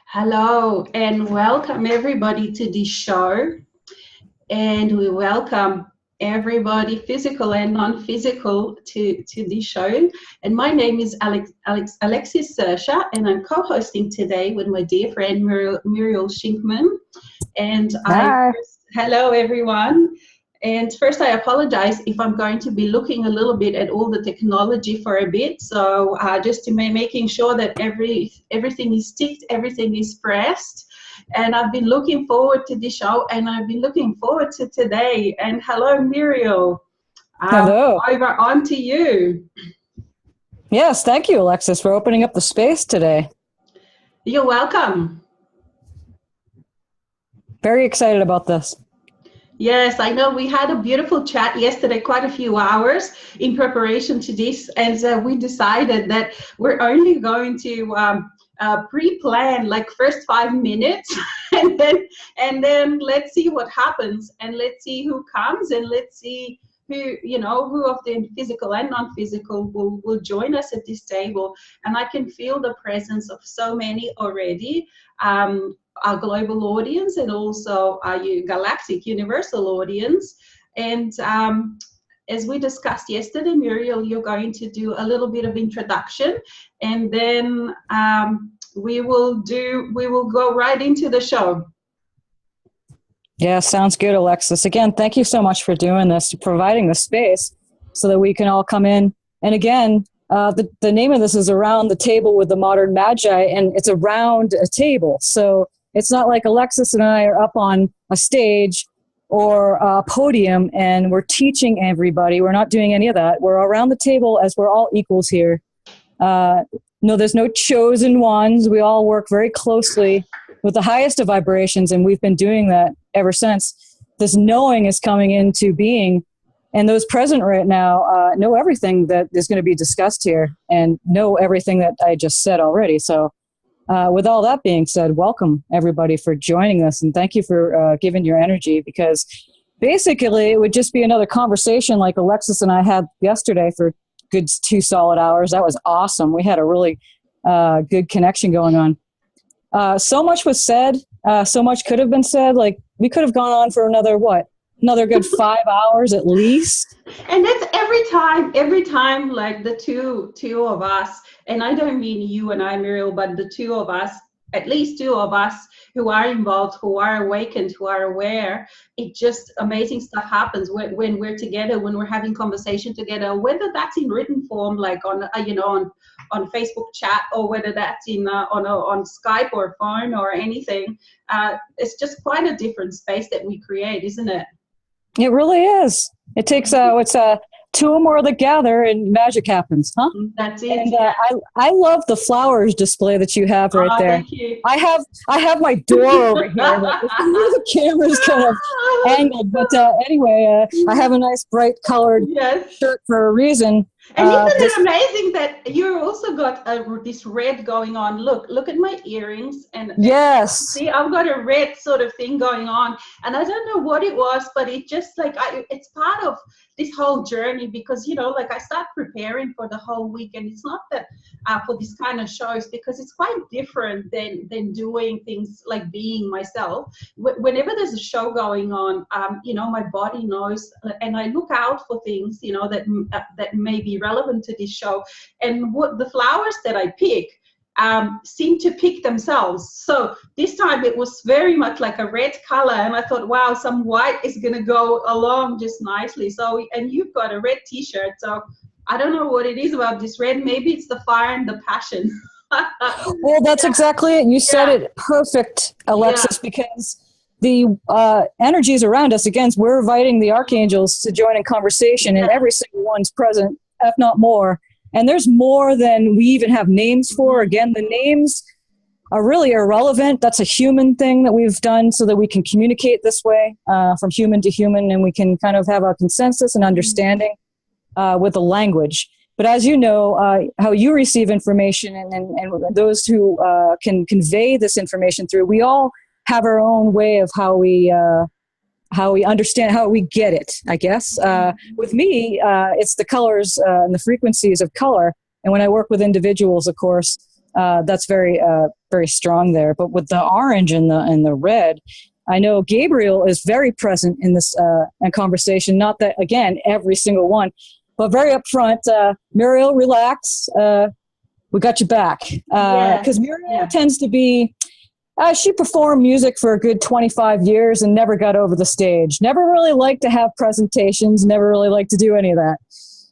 Hello and welcome everybody to this show. And we welcome everybody, physical and non-physical, to this show. And my name is Alexis Srsa, and I'm co-hosting today with my dear friend Muriel Shickman. And Hi. hello everyone. And first, I apologize if I'm going to be looking a little bit at all the technology for a bit. So just to making sure that everything is ticked, everything is pressed. And I've been looking forward to this show, and I've been looking forward to today. And hello, Muriel. Hello. Over on to you. Yes, thank you, Alexis, for opening up the space today. You're welcome. Very excited about this. Yes, I know we had a beautiful chat yesterday, quite a few hours in preparation to this, and we decided that we're only going to pre-plan like first 5 minutes, and then let's see what happens, and let's see who comes, and let's see who of the physical and non-physical will join us at this table. And I can feel the presence of so many already. Our global audience and also our galactic universal audience. And as we discussed yesterday, Muriel, you're going to do a little bit of introduction, and then we will go right into the show. Yeah, sounds good, Alexis. Again, thank you so much for doing this, providing the space so that we can all come in. And again, the name of this is Around the Table with the Modern Magi, and it's around a table. So it's not like Alexis and I are up on a stage or a podium and we're teaching everybody. We're not doing any of that. We're around the table as we're all equals here. No, there's no chosen ones. We all work very closely with the highest of vibrations, and we've been doing that ever since. This knowing is coming into being, and those present right now know everything that is going to be discussed here and know everything that I just said already. So with all that being said, welcome everybody for joining us, and thank you for giving your energy, because basically it would just be another conversation like Alexis and I had yesterday for good 2 solid hours. That was awesome. We had a really good connection going on. So much was said. So much could have been said. Like, we could have gone on for another good 5 hours at least. And that's every time, like the two of us, and I don't mean you and I, Muriel, but the two of us, at least two of us who are involved, who are awakened, who are aware. It just amazing stuff happens when we're together, when we're having conversation together, whether that's in written form, like on Facebook chat, or whether that's on Skype or phone or anything. It's just quite a different space that we create, isn't it? It really is. It takes two or more that gather and magic happens, huh? That's it. And I love the flowers display that you have right there. Thank you. I have my door over here. The camera's kind of angled, but anyway, I have a nice bright colored shirt for a reason. And isn't it amazing that you also got this red going on? Look at my earrings, and yes, see, I've got a red sort of thing going on, and I don't know what it was, but it just it's part of this whole journey, because like I start preparing for the whole week, and it's not that for this kind of shows, because it's quite different than doing things like being myself. Whenever there's a show going on, my body knows, and I look out for things that may be relevant to this show, and what the flowers that I pick seem to pick themselves. So this time it was very much like a red color, and I thought, wow, some white is gonna go along just nicely. So, and you've got a red t-shirt, so I don't know what it is about this red. Maybe it's the fire and the passion. Well, that's exactly it. You said it perfect, Alexis, because the energies around us, again, we're inviting the Archangels to join in conversation, and every single one's present, if not more. And there's more than we even have names for. Again, the names are really irrelevant. That's a human thing that we've done so that we can communicate this way from human to human, and we can kind of have a consensus and understanding with the language. But as you know, how you receive information and those who can convey this information through, we all have our own way of how we understand, how we get it, I guess. With me, it's the colors and the frequencies of color. And when I work with individuals, of course, That's very strong there. But with the orange and the red, I know Gabriel is very present in this conversation. Not that, again, every single one, but very upfront. Muriel, relax. We got you back. Because Muriel tends to be, she performed music for a good 25 years and never got over the stage. Never really liked to have presentations, never really liked to do any of that.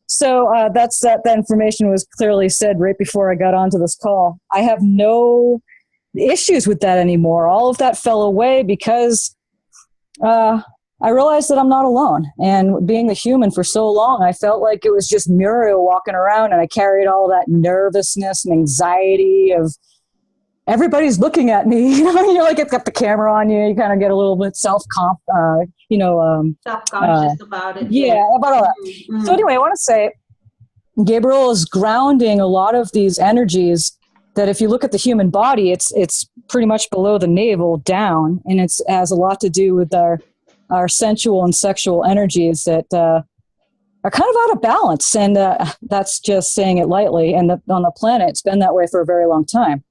So that information was clearly said right before I got onto this call. I have no issues with that anymore. All of that fell away because I realized that I'm not alone. And being the human for so long, I felt like it was just Muriel walking around, and I carried all that nervousness and anxiety of everybody's looking at me. You know, you're like, it's got the camera on you. You kind of get a little bit self-conscious about it. Yeah, about all that. Mm-hmm. So anyway, I want to say Gabriel is grounding a lot of these energies that if you look at the human body, it's pretty much below the navel down, and it has a lot to do with our sensual and sexual energies that are kind of out of balance. And that's just saying it lightly. And on the planet, it's been that way for a very long time.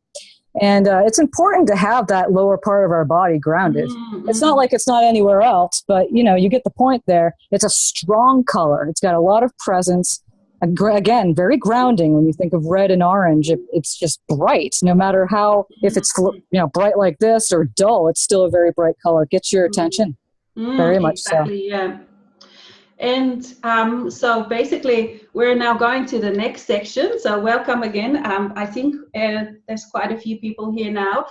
And it's important to have that lower part of our body grounded. Mm-hmm. It's not like it's not anywhere else, but, you know, you get the point there. It's a strong color. It's got a lot of presence. Again, very grounding. When you think of red and orange, it's just bright. No matter how, if it's bright like this or dull, it's still a very bright color. It gets your attention. Very much exactly, so. Yeah. And so basically, we're now going to the next section. So welcome again. I think there's quite a few people here now.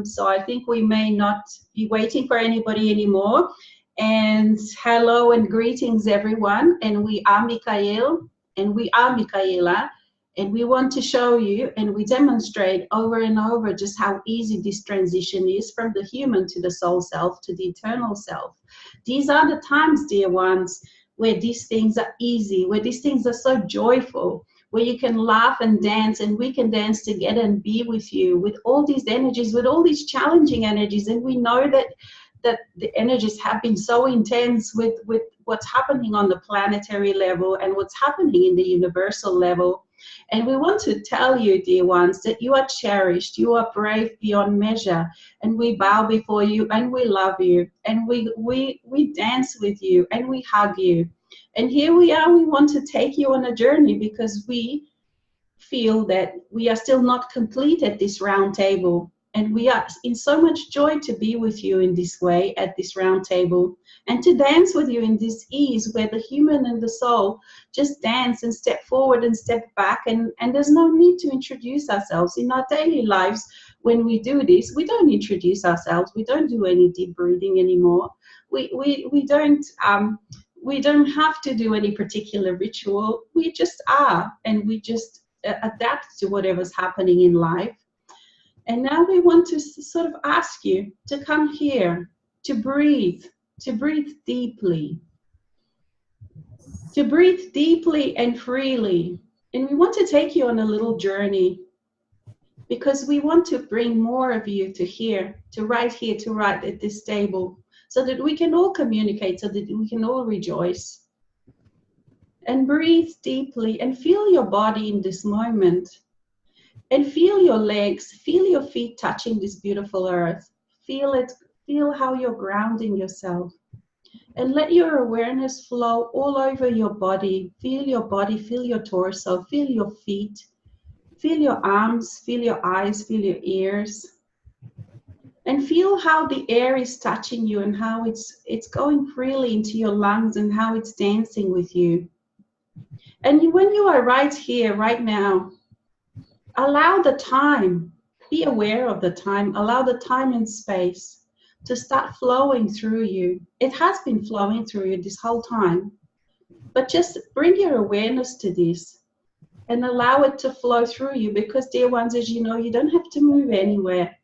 So I think we may not be waiting for anybody anymore. And hello and greetings, everyone. And we are Michael, and we are Michaela. And we want to show you, and we demonstrate over and over just how easy this transition is from the human to the soul self to the eternal self. These are the times, dear ones, where these things are easy, where these things are so joyful, where you can laugh and dance, and we can dance together and be with you with all these energies, with all these challenging energies. And we know that the energies have been so intense with what's happening on the planetary level and what's happening in the universal level. And we want to tell you, dear ones, that you are cherished, you are brave beyond measure, and we bow before you, and we love you, and we dance with you, and we hug you. And here we are, we want to take you on a journey because we feel that we are still not complete at this round table. And we are in so much joy to be with you in this way at this round table and to dance with you in this ease where the human and the soul just dance and step forward and step back. And there's no need to introduce ourselves. In our daily lives, when we do this, we don't introduce ourselves. We don't do any deep breathing anymore. We don't have to do any particular ritual. We just are, and we just adapt to whatever's happening in life. And now we want to sort of ask you to come here, to breathe deeply, and freely. And we want to take you on a little journey because we want to bring more of you to here, to right at this table, so that we can all communicate, so that we can all rejoice. And breathe deeply and feel your body in this moment. And feel your legs, feel your feet touching this beautiful earth. Feel it, feel how you're grounding yourself. And let your awareness flow all over your body. Feel your torso, feel your feet, feel your arms, feel your eyes, feel your ears. And feel how the air is touching you and how it's going freely into your lungs and how it's dancing with you. And when you are right here, right now, allow the time, be aware of the time, allow the time and space to start flowing through you. It has been flowing through you this whole time, but just bring your awareness to this and allow it to flow through you because, dear ones, as you know, you don't have to move anywhere.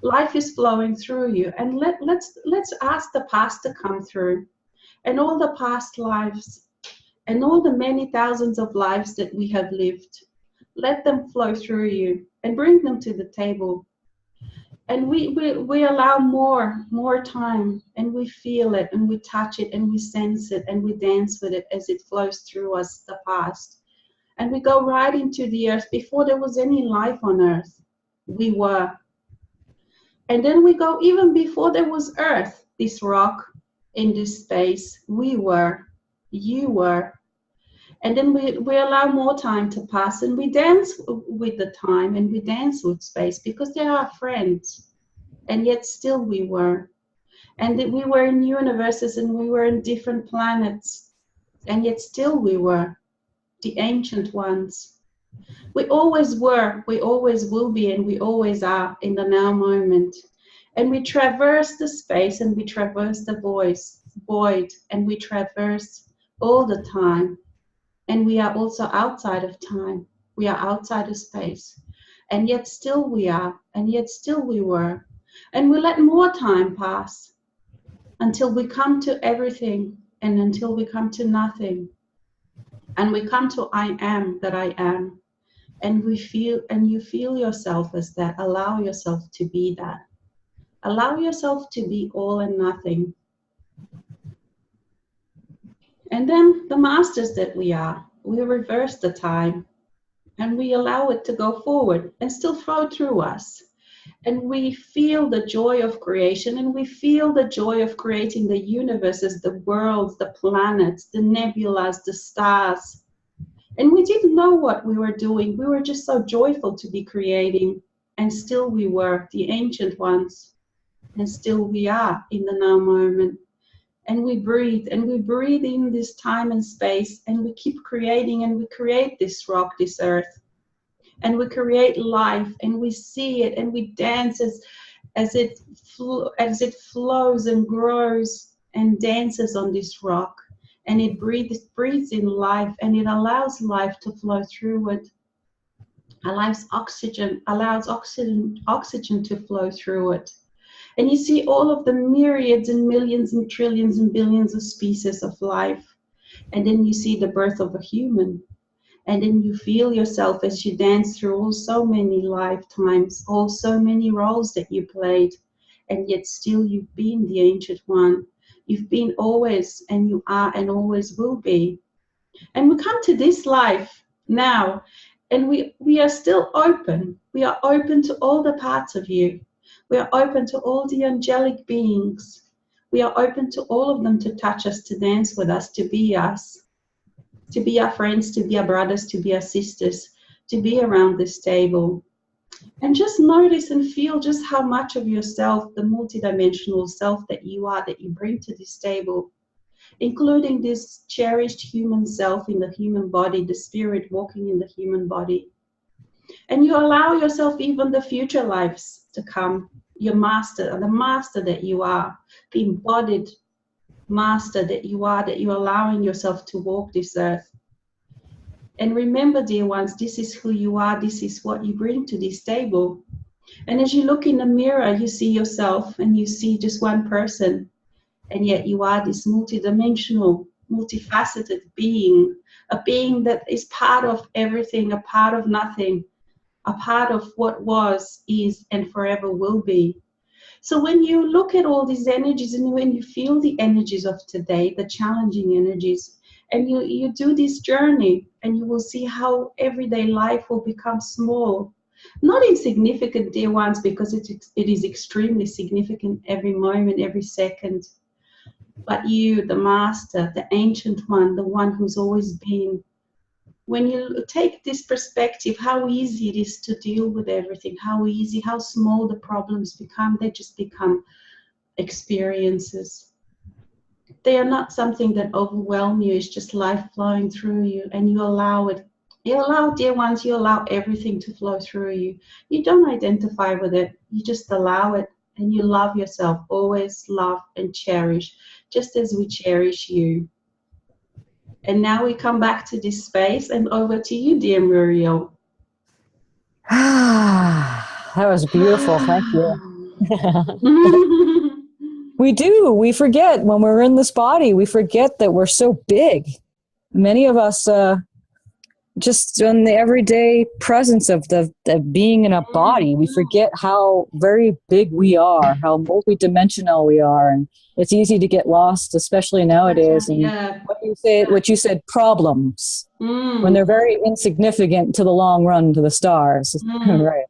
Life is flowing through you, and let's ask the past to come through and all the past lives and all the many thousands of lives that we have lived. Let them flow through you and bring them to the table. And we allow more time, and we feel it, and we touch it, and we sense it, and we dance with it as it flows through us, the past. And we go right into the earth. Before there was any life on earth, we were. And then we go even before there was earth, this rock in this space, we were, you were. And then we allow more time to pass, and we dance with the time, and we dance with space, because they are friends. And yet still we were. And we were in universes, and we were in different planets. And yet still we were, the ancient ones. We always were, we always will be, and we always are in the now moment. And we traverse the space, and we traverse the void, and we traverse all the time. And we are also outside of time. We are outside of space. And yet still we are, and yet still we were. And we let more time pass until we come to everything, and until we come to nothing. And we come to I am that I am. And we feel, and you feel yourself as that. Allow yourself to be that. Allow yourself to be all and nothing. And then the masters that we are, we reverse the time, and we allow it to go forward and still flow through us. And we feel the joy of creation, and we feel the joy of creating the universes, the worlds, the planets, the nebulas, the stars. And we didn't know what we were doing. We were just so joyful to be creating. And still we were the ancient ones. And still we are in the now moment. And we breathe in this time and space, and we keep creating, and we create this rock, this earth. And we create life, and we see it, and we dance as it flows and grows and dances on this rock. And it breathes in life, and it allows life to flow through it. Allows oxygen to flow through it. And you see all of the myriads and millions and trillions and billions of species of life. And then you see the birth of a human. And then you feel yourself as you dance through all so many lifetimes, all so many roles that you played. And yet still you've been the ancient one. You've been always, and you are, and always will be. And we come to this life now, and we are still open. We are open to all the parts of you. We are open to all the angelic beings. We are open to all of them to touch us, to dance with us, to be us, to be our friends, to be our brothers, to be our sisters, to be around this table. And just notice and feel just how much of yourself, the multidimensional self that you are, that you bring to this table, including this cherished human self in the human body, the spirit walking in the human body. And you allow yourself even the future lives to come, your master, the master that you are, the embodied master that you are, that you're allowing yourself to walk this earth. And remember, dear ones, this is who you are, this is what you bring to this table. And as you look in the mirror, you see yourself, and you see just one person, and yet you are this multidimensional, multifaceted being, a being that is part of everything, a part of nothing, a part of what was, is, and forever will be. So when you look at all these energies, and when you feel the energies of today, the challenging energies, and you do this journey, and you will see how everyday life will become small. Not insignificant, dear ones, because it is extremely significant every moment, every second. But you, the master, the ancient one, the one who's always been, when you take this perspective, how easy it is to deal with everything, how easy, how small the problems become, they just become experiences. They are not something that overwhelm you, it's just life flowing through you, and you allow it. You allow, dear ones, you allow everything to flow through you. You don't identify with it, you just allow it, and you love yourself, always love and cherish, just as we cherish you. And now we come back to this space, and over to you, dear Muriel. That was beautiful. Thank you. We forget when we're in this body, we forget that we're so big. Many of us just on the everyday presence of the being in a body. We forget how very big we are, how multidimensional we are, and it's easy to get lost, especially nowadays. And what you said, problems, when they're very insignificant to the long run, to the stars. Right.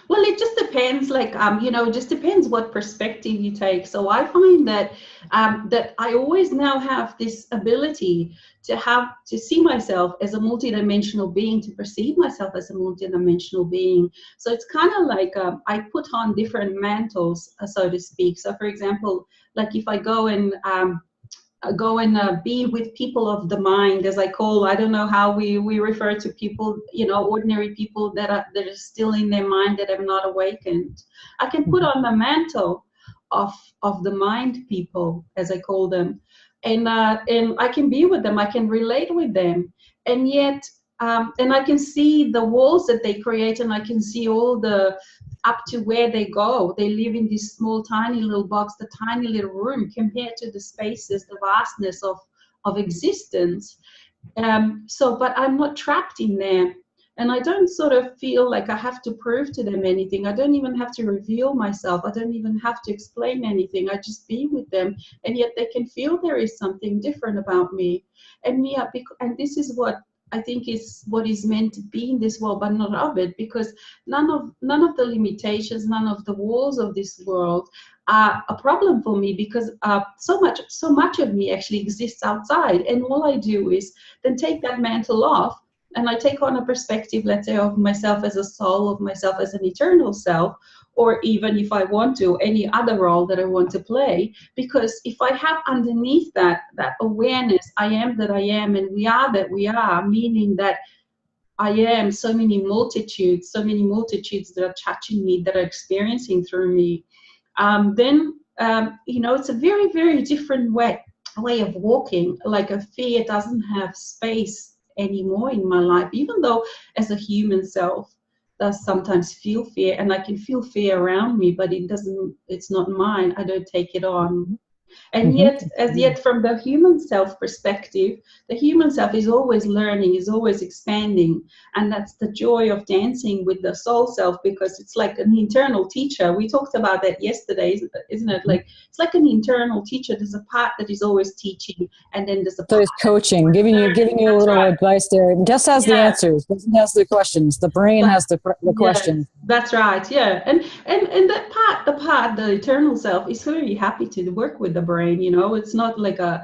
Well, it just depends, like, it just depends what perspective you take. So I find that that I always now have this ability to see myself as a multidimensional being, to perceive myself as a multidimensional being. So it's kind of like I put on different mantles, so to speak. So for example, like if I go and be with people of the mind, as I call, I don't know how we refer to people, ordinary people that are still in their mind, that have not awakened. I can put on the mantle of the mind people, as I call them, and I can be with them, I can relate with them, and yet and I can see the walls that they create, and I can see all the up to where they go. They live in this small, tiny little box, the tiny little room, compared to the spaces, the vastness of existence. But I'm not trapped in there. And I don't sort of feel like I have to prove to them anything. I don't even have to reveal myself. I don't even have to explain anything. I just be with them. And yet they can feel there is something different about me. And this is what I think is what is meant to be in this world, but not of it, because none of the limitations, none of the walls of this world are a problem for me, because so much of me actually exists outside. And all I do is then take that mantle off, and I take on a perspective, let's say, of myself as a soul, of myself as an eternal self, or even, if I want to, any other role that I want to play. Because if I have underneath that awareness, I am that I am, and we are that we are, meaning that I am so many multitudes that are touching me, that are experiencing through me, then it's a very, very different way of walking. Like a fear doesn't have space anymore in my life, even though as a human self does sometimes feel fear, and I can feel fear around me, but it's not mine. I don't take it on. And yet from the human self perspective, the human self is always learning, is always expanding. And that's the joy of dancing with the soul self, because it's like an internal teacher. We talked about that yesterday, isn't it? Like, it's like an internal teacher. There's a part that is always teaching, and then there's a part. So it's coaching, giving you a little advice there. It just has the answers, doesn't has the questions. The brain has the questions. That's right. Yeah. And that part, the eternal self, is very happy to work with the brain. It's not like an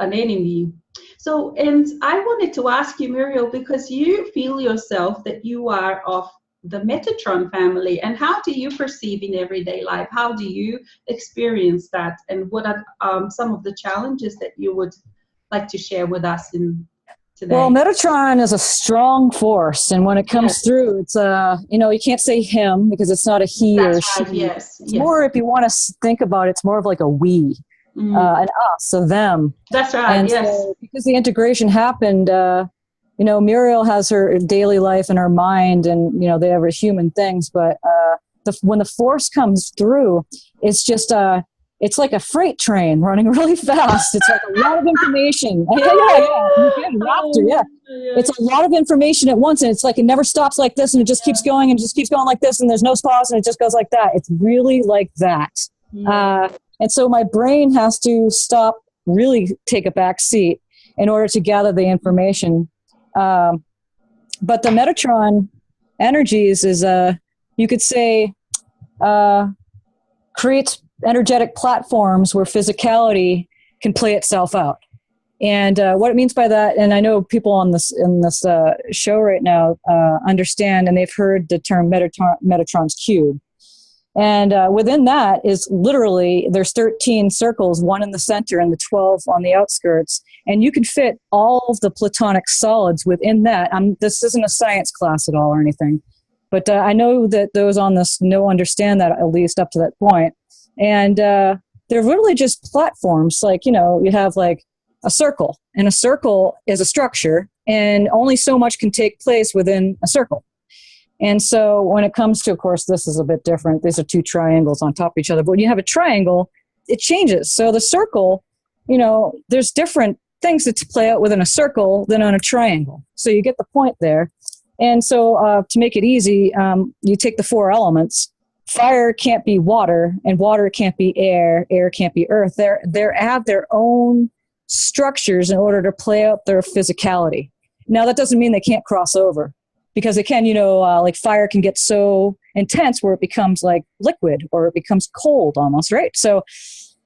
enemy. So, and I wanted to ask you, Muriel, because you feel yourself that you are of the Metatron family, and how do you perceive in everyday life? How do you experience that? And what are some of the challenges that you would like to share with us today? Well, Metatron is a strong force, and when it comes through, it's you can't say him, because it's not a he or she. Right, yes. It's more, if you want to think about it, it's more of like a we, an us, a them. That's right. And so, because the integration happened, Muriel has her daily life and her mind, and they have her human things. But when the force comes through, it's just it's like a freight train running really fast. It's like a lot of information. It's a lot of information at once, and it's like it never stops like this, and it just keeps going and just keeps going like this, and there's no pause, and it just goes like that. It's really like that. And so my brain has to stop, really take a back seat in order to gather the information. But the Metatron energies is, you could say, creates energetic platforms where physicality can play itself out. And what it means by that, and I know people on this show right now understand, and they've heard the term Metatron's cube. And within that is literally, there's 13 circles, 1 in the center and the 12 on the outskirts. And you can fit all of the platonic solids within that. This isn't a science class at all or anything. But I know that those on this understand that, at least up to that point. And they're really just platforms. Like, you have like a circle. And a circle is a structure. And only so much can take place within a circle. And so when it comes to, of course, this is a bit different. These are 2 triangles on top of each other. But when you have a triangle, it changes. So the circle, there's different things that play out within a circle than on a triangle. So you get the point there. And so to make it easy, you take the four elements. Fire can't be water, and water can't be air. Air can't be earth. They have their own structures in order to play out their physicality. Now, that doesn't mean they can't cross over, because it can, like fire can get so intense where it becomes like liquid or it becomes cold almost, right? So,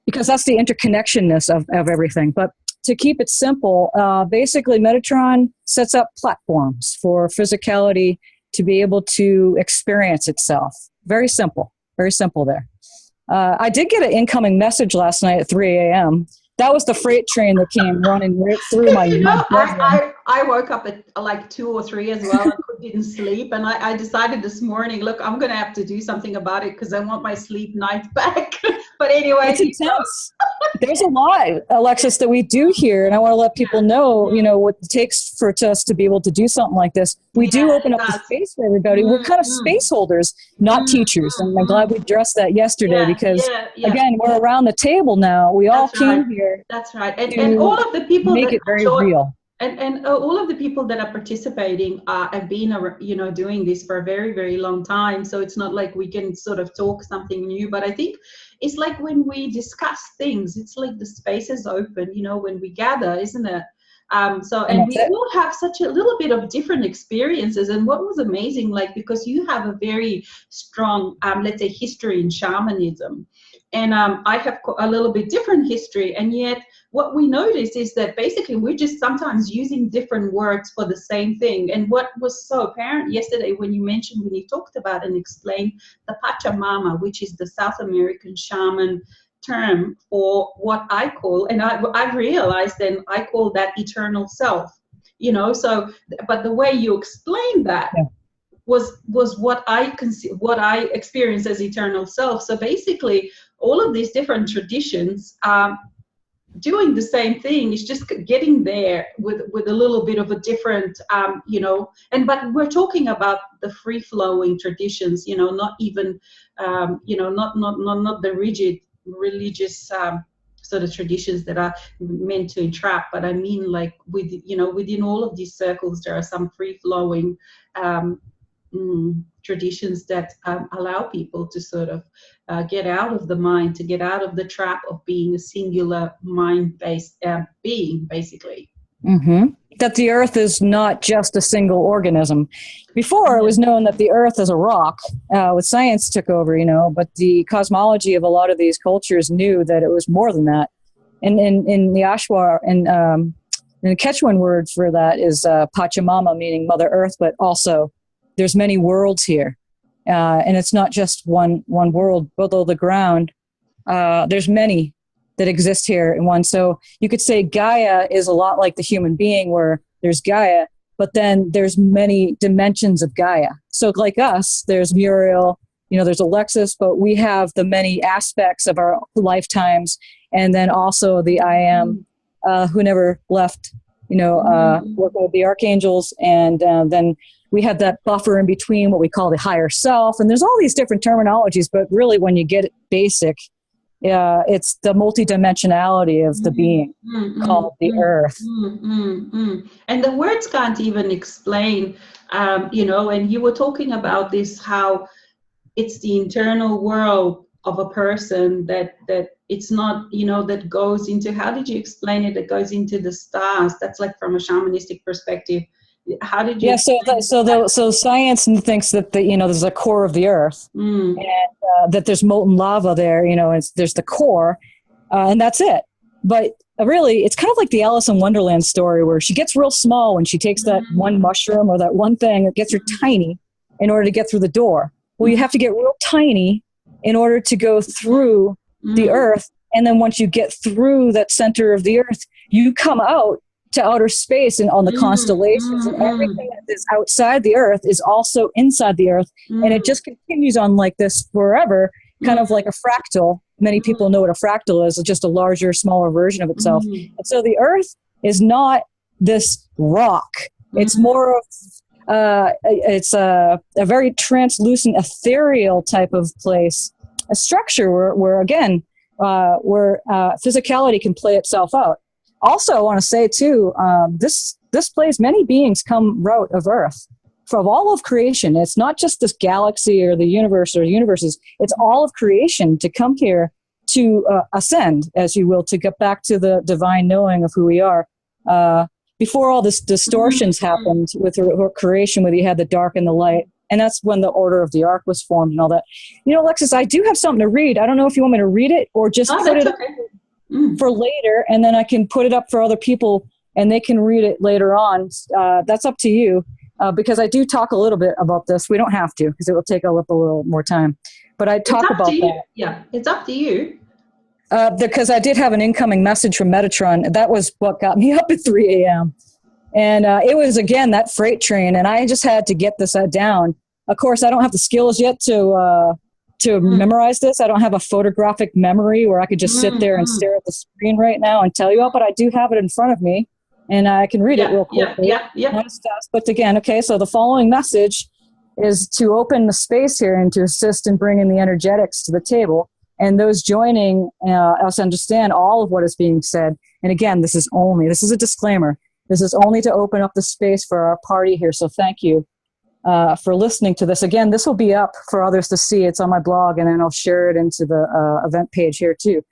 because that's the interconnectionness of everything. But to keep it simple, basically Metatron sets up platforms for physicality to be able to experience itself. Very simple there. I did get an incoming message last night at 3 a.m. That was the freight train that came running right through my bedroom. I woke up at like 2 or 3 as well. I didn't sleep, and I decided this morning, look, I'm going to have to do something about it because I want my sleep nights back. But anyway. It's intense. There's a lot, Alexis, that we do here, and I want to let people know, what it takes for us to be able to do something like this. We do open up the space for everybody. We're kind of space holders, not teachers, and I'm glad we addressed that yesterday because, again, we're around the table now. We all came here. That's right. And all of the people make it very real. And all of the people that are participating have been, doing this for a very, very long time. So it's not like we can sort of talk something new. But I think it's like when we discuss things, it's like the space is open, when we gather, isn't it? And we all have such a little bit of different experiences. And what was amazing, like, because you have a very strong, let's say, history in shamanism. And I have a little bit different history. And yet what we notice is that basically we're just sometimes using different words for the same thing. And what was so apparent yesterday when you talked about and explained the Pachamama, which is the South American shaman term for what I call, and I've realized then I call that eternal self, so, but the way you explained that was what I experienced as eternal self. So basically all of these different traditions doing the same thing is just getting there with a little bit of a different, but we're talking about the free-flowing traditions, not even, not the rigid religious sort of traditions that are meant to entrap, but I mean like within all of these circles there are some free-flowing traditions that allow people to sort of get out of the mind, to get out of the trap of being a singular mind-based being, basically. Mm-hmm. That the earth is not just a single organism. Before, it was known that the earth is a rock. With science took over, but the cosmology of a lot of these cultures knew that it was more than that. And in the Ashwa, and the Quechuan word for that is Pachamama, meaning Mother Earth, but also there's many worlds here. And it's not just one world, below the ground. There's many that exist here in one. So you could say Gaia is a lot like the human being, where there's Gaia, but then there's many dimensions of Gaia. So like us, there's Muriel, there's Alexis, but we have the many aspects of our lifetimes. And then also the I am, who never left, working with the Archangels. And then we have that buffer in between, what we call the higher self. And there's all these different terminologies, but really when you get it basic, it's the multidimensionality of the being called the earth. And the words can't even explain, and you were talking about this, how it's the internal world of a person that it's not, that goes into, how did you explain it? That goes into the stars. That's like from a shamanistic perspective. How did you? Yeah, so science thinks that there's a core of the earth, and that there's molten lava there. There's the core, and that's it. But really, it's kind of like the Alice in Wonderland story, where she gets real small when she takes that one mushroom or that one thing. It gets her tiny in order to get through the door. Well, you have to get real tiny in order to go through the earth, and then once you get through that center of the earth, you come out to outer space and on the constellations, and everything that is outside the earth is also inside the earth, and it just continues on like this forever, kind of like a fractal. Many people know what a fractal is, just a larger, smaller version of itself. And so the earth is not this rock. It's more of it's a very translucent, ethereal type of place, a structure where again, where physicality can play itself out. Also, I want to say too, this place, many beings come route of Earth. From all of creation, it's not just this galaxy or the universe or universes, it's all of creation to come here to ascend, as you will, to get back to the divine knowing of who we are. Before all this distortions happened with creation, where you had the dark and the light, and that's when the Order of the Ark was formed and all that. You know, Alexis, I do have something to read. I don't know if you want me to read it or just put it up for later, and then I can put it up for other people and they can read it later on. That's up to you, because I do talk a little bit about this. We don't have to, because it will take up a little more time. But I talk about that. Yeah, it's up to you. Because I did have an incoming message from Metatron. That was what got me up at 3 a.m. And it was, again, that freight train. And I just had to get this down. Of course, I don't have the skills yet to memorize this. I don't have a photographic memory where I could just sit there and stare at the screen right now and tell you all, but I do have it in front of me. And I can read it real quickly. But again, okay, so the following message is to open the space here and to assist in bringing the energetics to the table. And those joining us understand all of what is being said. And again, this is a disclaimer. This is only to open up the space for our party here. So thank you for listening to this. Again, this will be up for others to see. It's on my blog, and then I'll share it into the event page here too.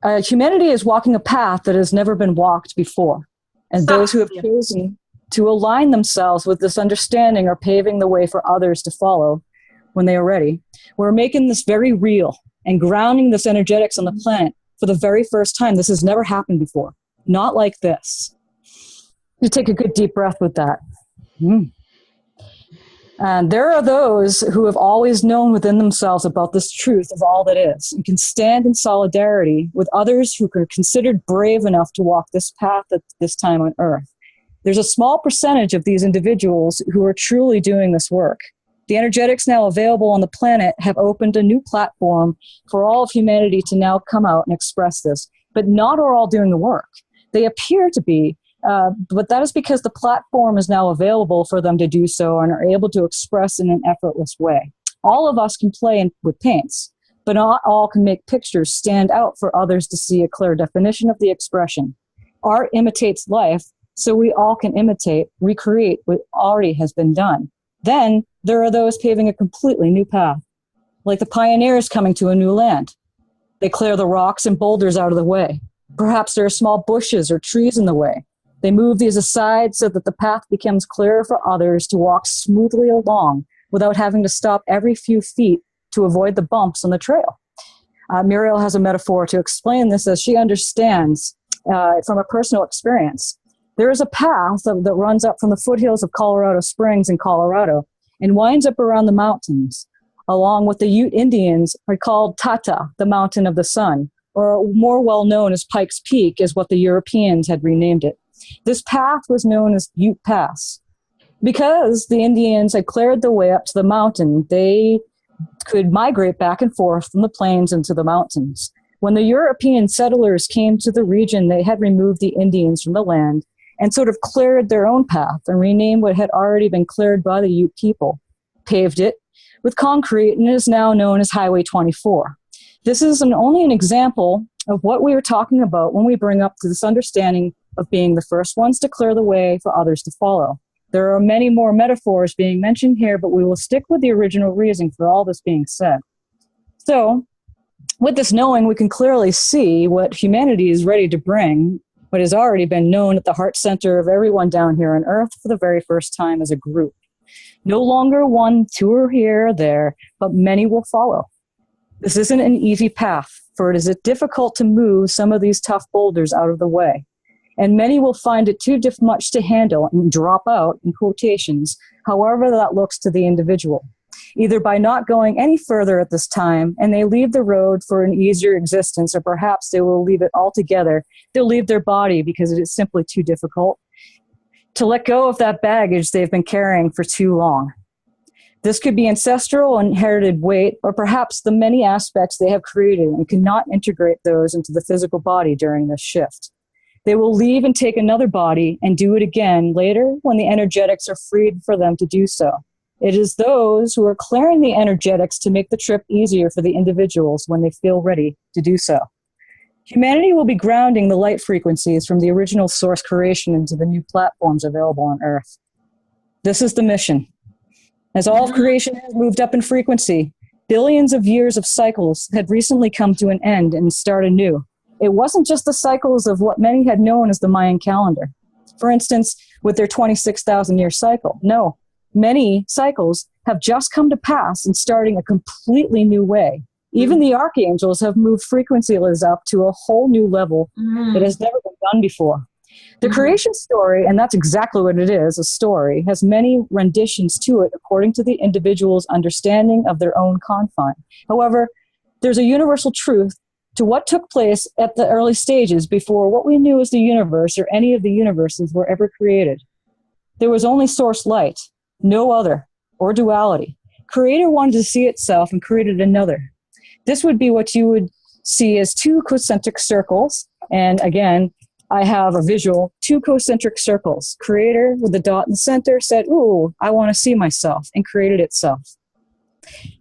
Humanity is walking a path that has never been walked before. And those who have chosen to align themselves with this understanding are paving the way for others to follow when they are ready. We're making this very real and grounding this energetics on the planet for the very first time. This has never happened before. Not like this. You take a good deep breath with that. And there are those who have always known within themselves about this truth of all that is and can stand in solidarity with others who are considered brave enough to walk this path at this time on Earth. There's a small percentage of these individuals who are truly doing this work. The energetics now available on the planet have opened a new platform for all of humanity to now come out and express this. But not all doing the work. They appear to be, but that is because the platform is now available for them to do so and are able to express in an effortless way. All of us can play with paints, but not all can make pictures stand out for others to see a clear definition of the expression. Art imitates life, so we all can recreate what already has been done. Then there are those paving a completely new path, like the pioneers coming to a new land. They clear the rocks and boulders out of the way. Perhaps there are small bushes or trees in the way. They move these aside so that the path becomes clearer for others to walk smoothly along without having to stop every few feet to avoid the bumps on the trail. Muriel has a metaphor to explain this as she understands from a personal experience. There is a path that runs up from the foothills of Colorado Springs in Colorado and winds up around the mountains, along with the Ute Indians are called Tata, the Mountain of the Sun, or more well known as Pikes Peak is what the Europeans had renamed it. This path was known as Ute Pass. Because the Indians had cleared the way up to the mountain, they could migrate back and forth from the plains into the mountains. When the European settlers came to the region, they had removed the Indians from the land and sort of cleared their own path and renamed what had already been cleared by the Ute people, paved it with concrete, and is now known as Highway 24. This is only an example of what we are talking about when we bring up this understanding of being the first ones to clear the way for others to follow. There are many more metaphors being mentioned here, but we will stick with the original reason for all this being said. So, with this knowing, we can clearly see what humanity is ready to bring, what has already been known at the heart center of everyone down here on Earth for the very first time as a group. No longer one, two or here or there, but many will follow. This isn't an easy path, for it is difficult to move some of these tough boulders out of the way. And many will find it too much to handle and drop out, in quotations, however that looks to the individual, either by not going any further at this time and they leave the road for an easier existence, or perhaps they will leave it altogether. They'll leave their body because it is simply too difficult to let go of that baggage they've been carrying for too long. This could be ancestral inherited weight, or perhaps the many aspects they have created and cannot integrate those into the physical body during this shift. They will leave and take another body and do it again later when the energetics are freed for them to do so. It is those who are clearing the energetics to make the trip easier for the individuals when they feel ready to do so. Humanity will be grounding the light frequencies from the original source creation into the new platforms available on Earth. This is the mission. As all of creation has moved up in frequency, billions of years of cycles had recently come to an end and started anew. It wasn't just the cycles of what many had known as the Mayan calendar. For instance, with their 26,000-year cycle. No, many cycles have just come to pass and starting a completely new way. Even the archangels have moved frequency-wise up to a whole new level that has never been done before. The creation story, and that's exactly what it is, a story, has many renditions to it according to the individual's understanding of their own confine. However, there's a universal truth to what took place at the early stages before what we knew as the universe or any of the universes were ever created. There was only source light, no other, or duality. Creator wanted to see itself and created another. This would be what you would see as two concentric circles. And again, I have a visual, two concentric circles. Creator with the dot in the center said, ooh, I want to see myself, and created itself.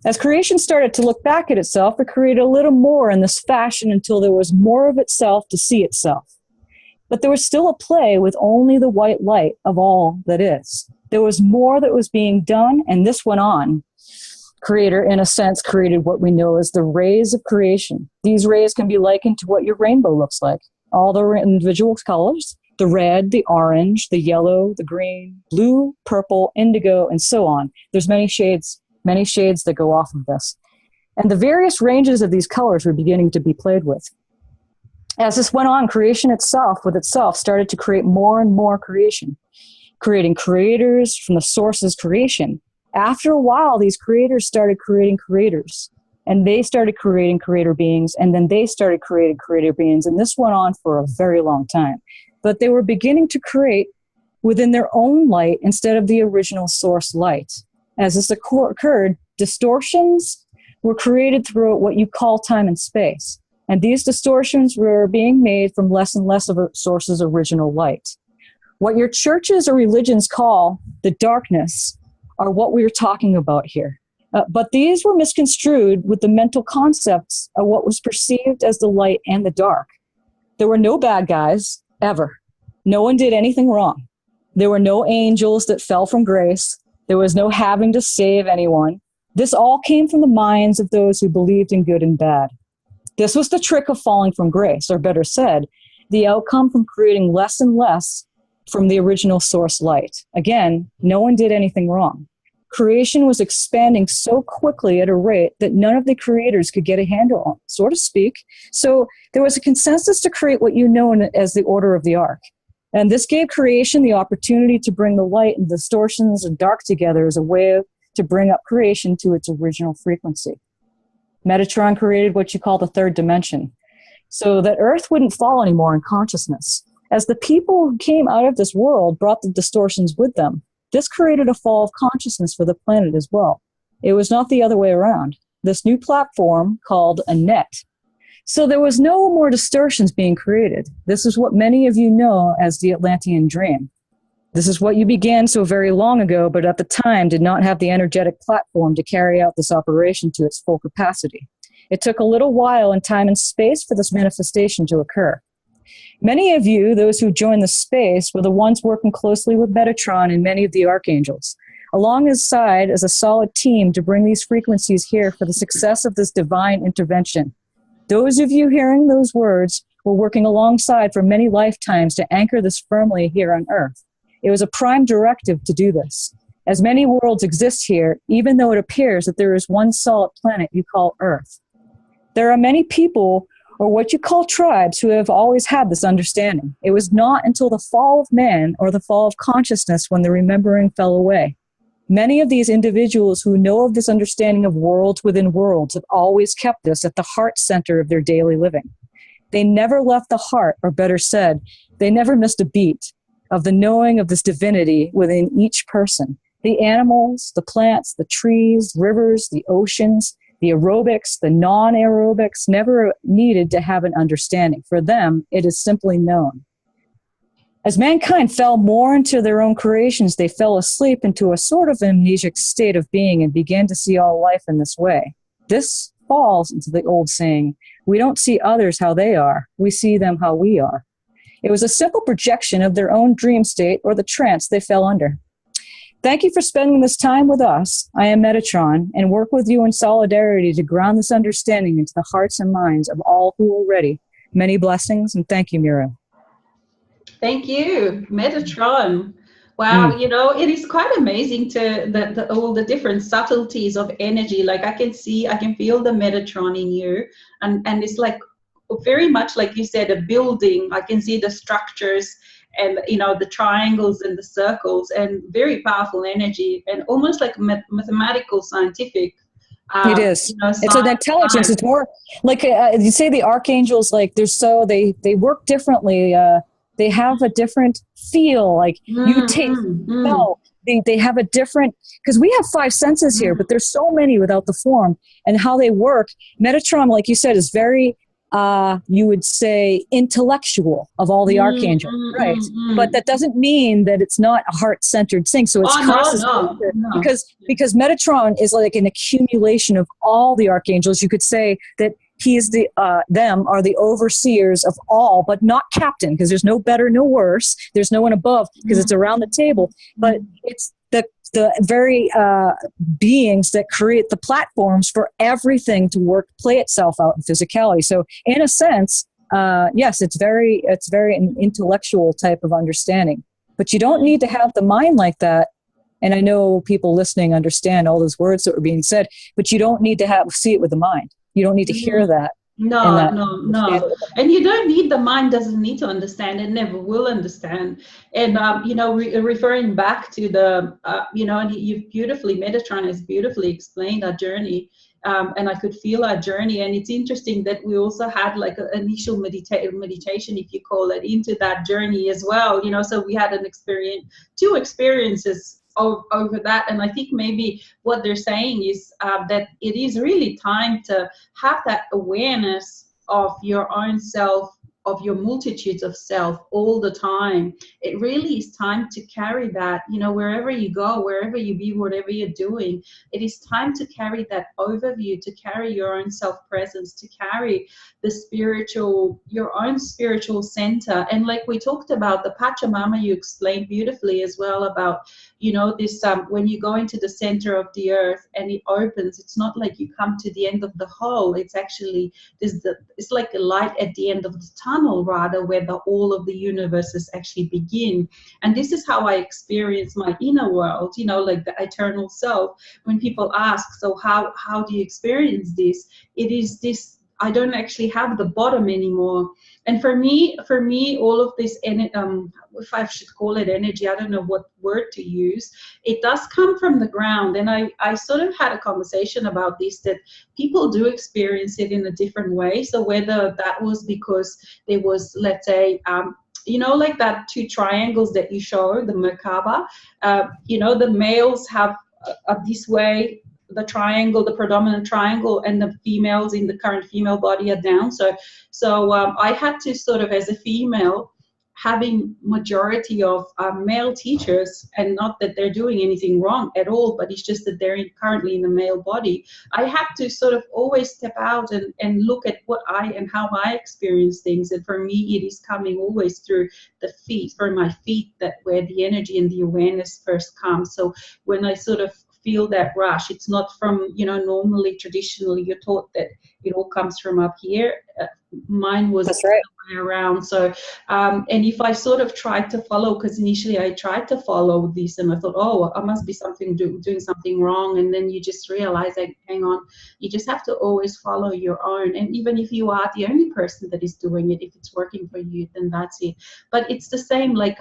As creation started to look back at itself, it created a little more in this fashion until there was more of itself to see itself. But there was still a play with only the white light of all that is. There was more that was being done, and this went on. Creator, in a sense, created what we know as the rays of creation. These rays can be likened to what your rainbow looks like. All the individual colors, the red, the orange, the yellow, the green, blue, purple, indigo, and so on. There's many shades that go off of this. And the various ranges of these colors were beginning to be played with. As this went on, creation itself, with itself, started to create more and more creation, creating creators from the source's creation. After a while, these creators started creating creators, and they started creating creator beings, and then they started creating creator beings, and this went on for a very long time. But they were beginning to create within their own light instead of the original source light. As this occurred, distortions were created throughout what you call time and space, and these distortions were being made from less and less of a source's original light. What your churches or religions call the darkness are what we are talking about here. But these were misconstrued with the mental concepts of what was perceived as the light and the dark. There were no bad guys, ever. No one did anything wrong. There were no angels that fell from grace. There was no having to save anyone. This all came from the minds of those who believed in good and bad. This was the trick of falling from grace, or better said, the outcome from creating less and less from the original source light. Again, no one did anything wrong. Creation was expanding so quickly at a rate that none of the creators could get a handle on, so to speak. So there was a consensus to create what you know as the order of the arc. And this gave creation the opportunity to bring the light and distortions and dark together as a way to bring up creation to its original frequency. Metatron created what you call the third dimension, so that Earth wouldn't fall anymore in consciousness. As the people who came out of this world brought the distortions with them, this created a fall of consciousness for the planet as well. It was not the other way around. This new platform called a net. So there was no more distortions being created. This is what many of you know as the Atlantean dream. This is what you began so very long ago, but at the time did not have the energetic platform to carry out this operation to its full capacity. It took a little while in time and space for this manifestation to occur. Many of you, those who joined the space, were the ones working closely with Metatron and many of the Archangels, alongside as a solid team to bring these frequencies here for the success of this divine intervention. Those of you hearing those words were working alongside for many lifetimes to anchor this firmly here on Earth. It was a prime directive to do this. As many worlds exist here, even though it appears that there is one solid planet you call Earth. There are many people, or what you call tribes, who have always had this understanding. It was not until the fall of man or the fall of consciousness when the remembering fell away. Many of these individuals who know of this understanding of worlds within worlds have always kept this at the heart center of their daily living. They never left the heart, or better said, they never missed a beat of the knowing of this divinity within each person. The animals, the plants, the trees, rivers, the oceans, the aerobics, the non-aerobics never needed to have an understanding. For them, it is simply known. As mankind fell more into their own creations, they fell asleep into a sort of amnesic state of being and began to see all life in this way. This falls into the old saying, we don't see others how they are, we see them how we are. It was a simple projection of their own dream state or the trance they fell under. Thank you for spending this time with us. I am Metatron and work with you in solidarity to ground this understanding into the hearts and minds of all who are ready. Many blessings, and thank you, Muriel. Thank you, Metatron. Wow, you know, it is quite amazing to all the different subtleties of energy. Like I can feel the Metatron in you, and it's like very much like you said, a building. I can see the structures and, you know, the triangles and the circles, and very powerful energy, and almost like mathematical, scientific. It is. You know, It's an intelligence. It's more like you say the archangels. Like they work differently. They have a different feel. Like you taste, smell. They have a different, because we have 5 senses here, but there's so many without the form, and how they work. Metatron, like you said, is very. You would say intellectual of all the archangels, right? But that doesn't mean that it's not a heart-centered thing. So it's no. because Metatron is like an accumulation of all the archangels. You could say that he is them are the overseers of all, but not captain, because there's no better, no worse. There's no one above, because it's around the table. But it's the very beings that create the platforms for everything to work, play itself out in physicality. So in a sense, yes, it's very an intellectual type of understanding, but you don't need to have the mind like that. And I know people listening understand all those words that were being said, but you don't need to see it with the mind. You don't need to hear that. No. And you don't need, the mind doesn't need to understand, it never will understand. And, you know, referring back to the, you know, and you've beautifully, Metatron has beautifully explained our journey. And I could feel our journey. And it's interesting that we also had like an initial meditation, if you call it, into that journey as well. You know, so we had two experiences over that. And I think maybe what they're saying is that it is really time to have that awareness of your own self, of your multitudes of self all the time. It really is time to carry that, you know, wherever you go, wherever you be, whatever you're doing, it is time to carry that overview, to carry your own self-presence, to carry your own spiritual center. And like we talked about the Pachamama, you explained beautifully as well about, you know, this when you go into the center of the earth and it opens, it's not like you come to the end of the hole. It's actually it's like a light at the end of the tunnel, rather, where all of the universes actually begin. And this is how I experience my inner world, you know, like the eternal self. When people ask, so how do you experience this? It is this, I don't actually have the bottom anymore. And for me, all of this, if I should call it energy, I don't know what word to use, it does come from the ground. And I sort of had a conversation about this, that people do experience it in a different way. So whether that was because there was, let's say, you know, like that 2 triangles that you show, the Merkaba, you know, the males have this way, the triangle, the predominant triangle, and the females in the current female body are down. So I had to sort of, as a female, having majority of male teachers, and not that they're doing anything wrong at all, but it's just that they're currently in the male body. I had to sort of always step out and look at what and how I experience things. And for me, it is coming always through the feet, from my feet, that where the energy and the awareness first comes. So when I sort of feel that rush, it's not from, you know, normally, traditionally, you're taught that it all comes from up here. Mine was the way around. So, and if I sort of tried to follow, because initially I tried to follow this, and I thought, oh, I must be doing something wrong. And then you just realize, like, hang on, you just have to always follow your own. And even if you are the only person that is doing it, if it's working for you, then that's it. But it's the same, like,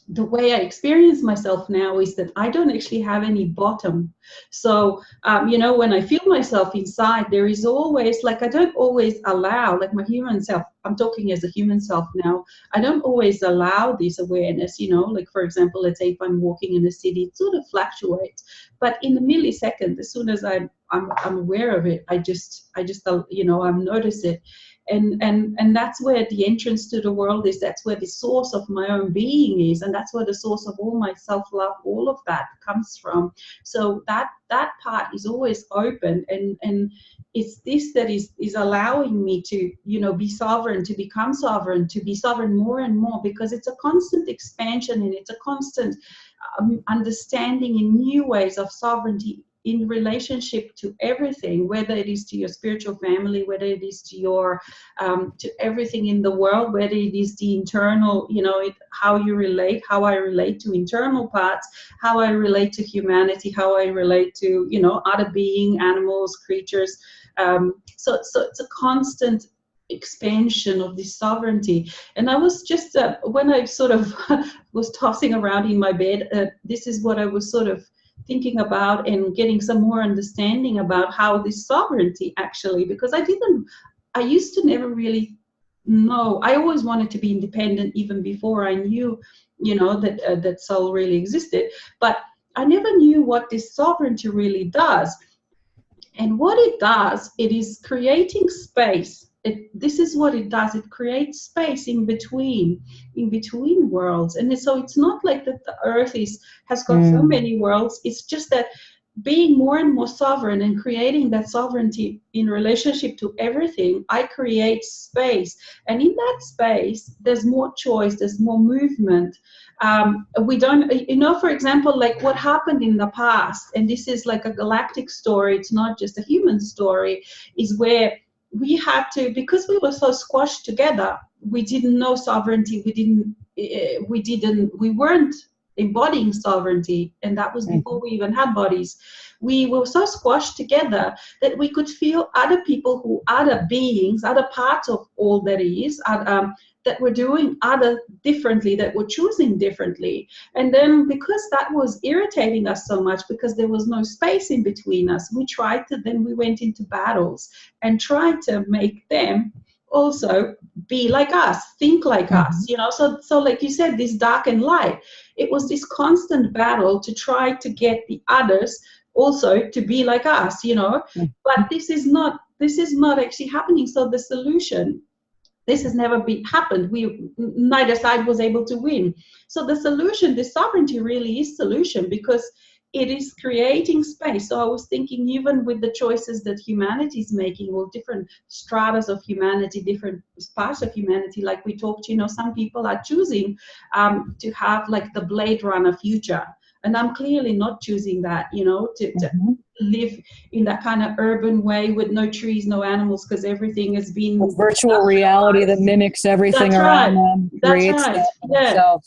the way I experience myself now is that I don't actually have any bottom. So, you know, when I feel myself inside, there is always, like, I don't always allow, like my human self, I'm talking as a human self now, I don't always allow this awareness, you know, like, for example, let's say if I'm walking in a city, it sort of fluctuates. But in a millisecond, as soon as I'm aware of it, I just, you know, I notice it. and that's where the entrance to the world is. That's where the source of my own being is, and that's where the source of all my self-love, all of that comes from. So that part is always open, and it's this that is allowing me to, be sovereign, to become sovereign, to be sovereign more and more, because it's a constant expansion, and it's a constant understanding in new ways of sovereignty in relationship to everything, whether it is to your spiritual family, whether it is to your to everything in the world, whether it is the internal, how you relate, how I relate to internal parts, how I relate to humanity, how I relate to, other being, animals, creatures. So it's a constant expansion of this sovereignty. And I was just, when I sort of was tossing around in my bed, this is what I was sort of thinking about, and getting some more understanding about how this sovereignty actually, because I used to never really know. I always wanted to be independent even before I knew, that soul really existed. But I never knew what this sovereignty really does. And what it does, it is creating space. This is what it does. It creates space in between worlds. And so it's not like that the earth has got so many worlds. It's just that being more and more sovereign and creating that sovereignty in relationship to everything, I create space. And in that space, there's more choice, there's more movement. We don't, for example, like what happened in the past, and this is like a galactic story, it's not just a human story, is where we had to, because we were so squashed together, we didn't know sovereignty, we weren't embodying sovereignty, and that was before we even had bodies. We were so squashed together that we could feel other people, other beings, other parts of all that is, that were doing differently, that were choosing differently. And then because that was irritating us so much, because there was no space in between us, we went into battles and tried to make them also be like us, think like us, so like you said, this dark and light, it was this constant battle to try to get the others also to be like us, but this is not actually happening. So the solution, this has never happened. Neither side was able to win. So the solution, the sovereignty really is solution, because it is creating space. So I was thinking, even with the choices that humanity is making, or different stratas of humanity, different parts of humanity, like we talked, some people are choosing to have like the Blade Runner future. And I'm clearly not choosing that, to live in that kind of urban way with no trees, no animals, because everything has been virtual reality that mimics everything around them. That's right. Yeah.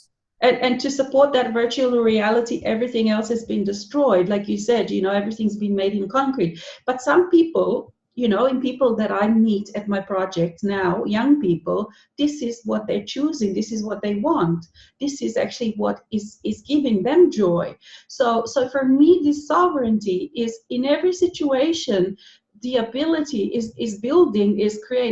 And to support that virtual reality, everything else has been destroyed. Like you said, everything's been made in concrete. But some people, in people that I meet at my project now, young people, this is what they're choosing. This is what they want. This is actually what is giving them joy. So for me, this sovereignty is in every situation. The ability is building,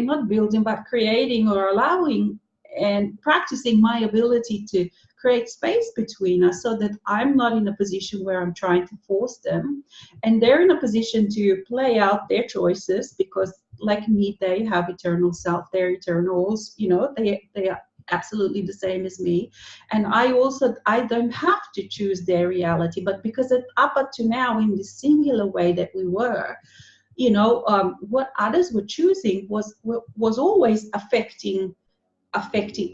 not building, but creating or allowing and practicing my ability to create space between us, so that I'm not in a position where I'm trying to force them, and they're in a position to play out their choices, because like me, they have eternal self, they're eternals, they are absolutely the same as me. And I don't have to choose their reality, but because up to now, in this singular way that we were, what others were choosing was always affecting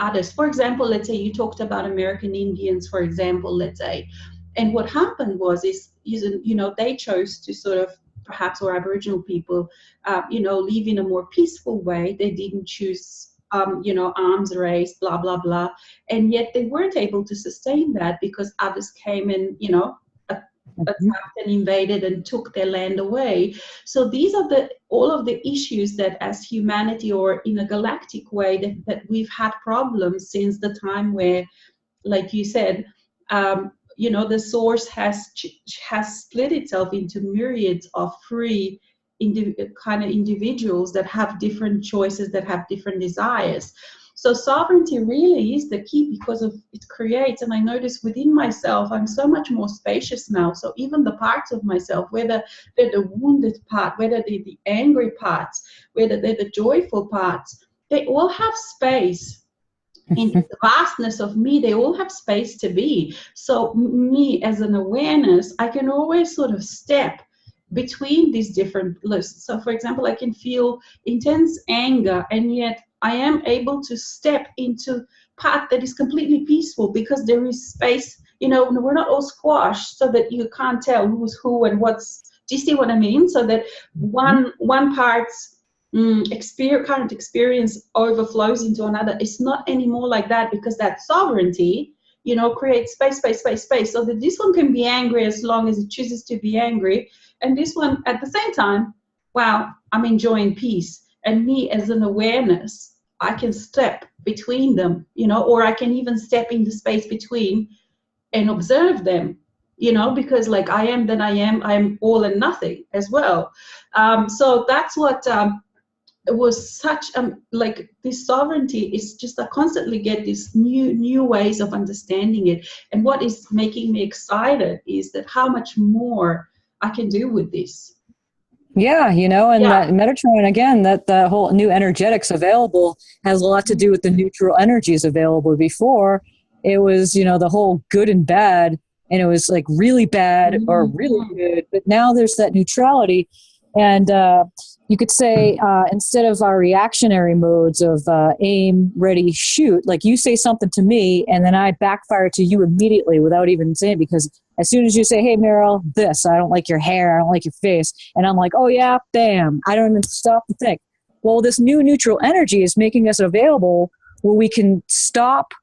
others. For example, let's say you talked about American Indians, for example, let's say, and what happened was they chose to sort of, perhaps, or Aboriginal people, live in a more peaceful way. They didn't choose, arms race, blah, blah, blah. And yet they weren't able to sustain that, because others came and, attacked and invaded and took their land away. So these are all of the issues that, as humanity, or in a galactic way, that we've had problems since the time where, like you said, the source has split itself into myriads of free kind of individuals that have different choices, that have different desires. So sovereignty really is the key, because of it creates, and I notice within myself, I'm so much more spacious now. So even the parts of myself, whether they're the wounded part, whether they're the angry parts, whether they're the joyful parts, they all have space. In the vastness of me, they all have space to be. So me as an awareness, I can always sort of step between these different lists. So for example, I can feel intense anger, and yet I am able to step into part that is completely peaceful, because there is space. You know, we're not all squashed so that you can't tell who's who and what's, do you see what I mean? So that one part's current experience overflows into another. It's not anymore like that, because that sovereignty, you know, creates space, so that this one can be angry as long as it chooses to be angry, and this one at the same time, wow, I'm enjoying peace. And me as an awareness, I can step between them, you know, or I can even step in the space between and observe them, you know, because like I am, then I'm all and nothing as well. So that's what it was such like this sovereignty is just, I constantly get these new ways of understanding it. And what is making me excited is that how much more I can do with this. Yeah, you know, and that Metatron, again, that the whole new energetics available has a lot to do with the neutral energies available. Before, it was, you know, the whole good and bad, and it was like really bad or really good. But now there's that neutrality. And you could say instead of our reactionary modes of aim, ready, shoot, like you say something to me and then I backfire to you immediately without even saying it, because as soon as you say, hey, Muriel, this, I don't like your hair, I don't like your face, and I'm like, oh yeah, bam, I don't even stop to think. Well, this new neutral energy is making us available where we can stop,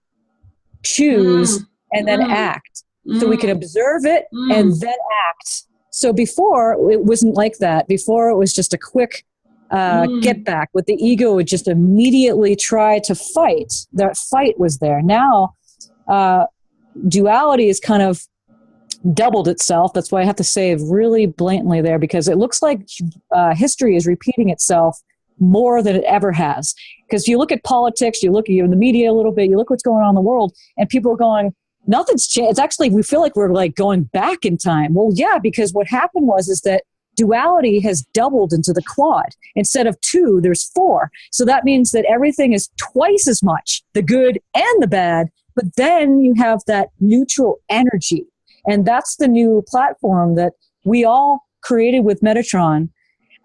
choose, and then act. So we can observe it and then act. So before, it wasn't like that. Before, it was just a quick get back. With the ego, would just immediately try to fight. That fight was there. Now, duality is kind of doubled itself. That's why I have to say it really blatantly there, because it looks like history is repeating itself more than it ever has. Because you look at politics, you look at the media a little bit, you look what's going on in the world, and people are going, nothing's changed. It's actually, we feel like we're like going back in time. Well, yeah, because what happened is that duality has doubled into the quad. Instead of 2, there's 4. So that means that everything is twice as much, the good and the bad, but then you have that neutral energy. And that's the new platform that we all created with Metatron.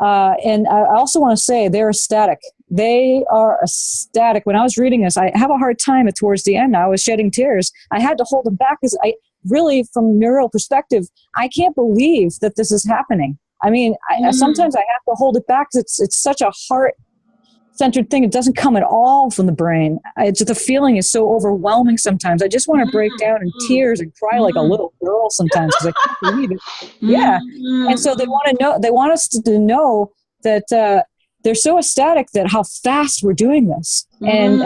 And I also want to say they're ecstatic. They are ecstatic. When I was reading this, I have a hard time towards the end. I was shedding tears. I had to hold them back because I really, from Muriel perspective, I can't believe that this is happening. I mean, sometimes I have to hold it back because it's such a heart-centered thing. It doesn't come at all from the brain. The feeling is so overwhelming sometimes. I just want to break down in tears and cry like a little girl sometimes because I can't believe it. Yeah. And so they want to know. They want us to know that they're so ecstatic that how fast we're doing this. And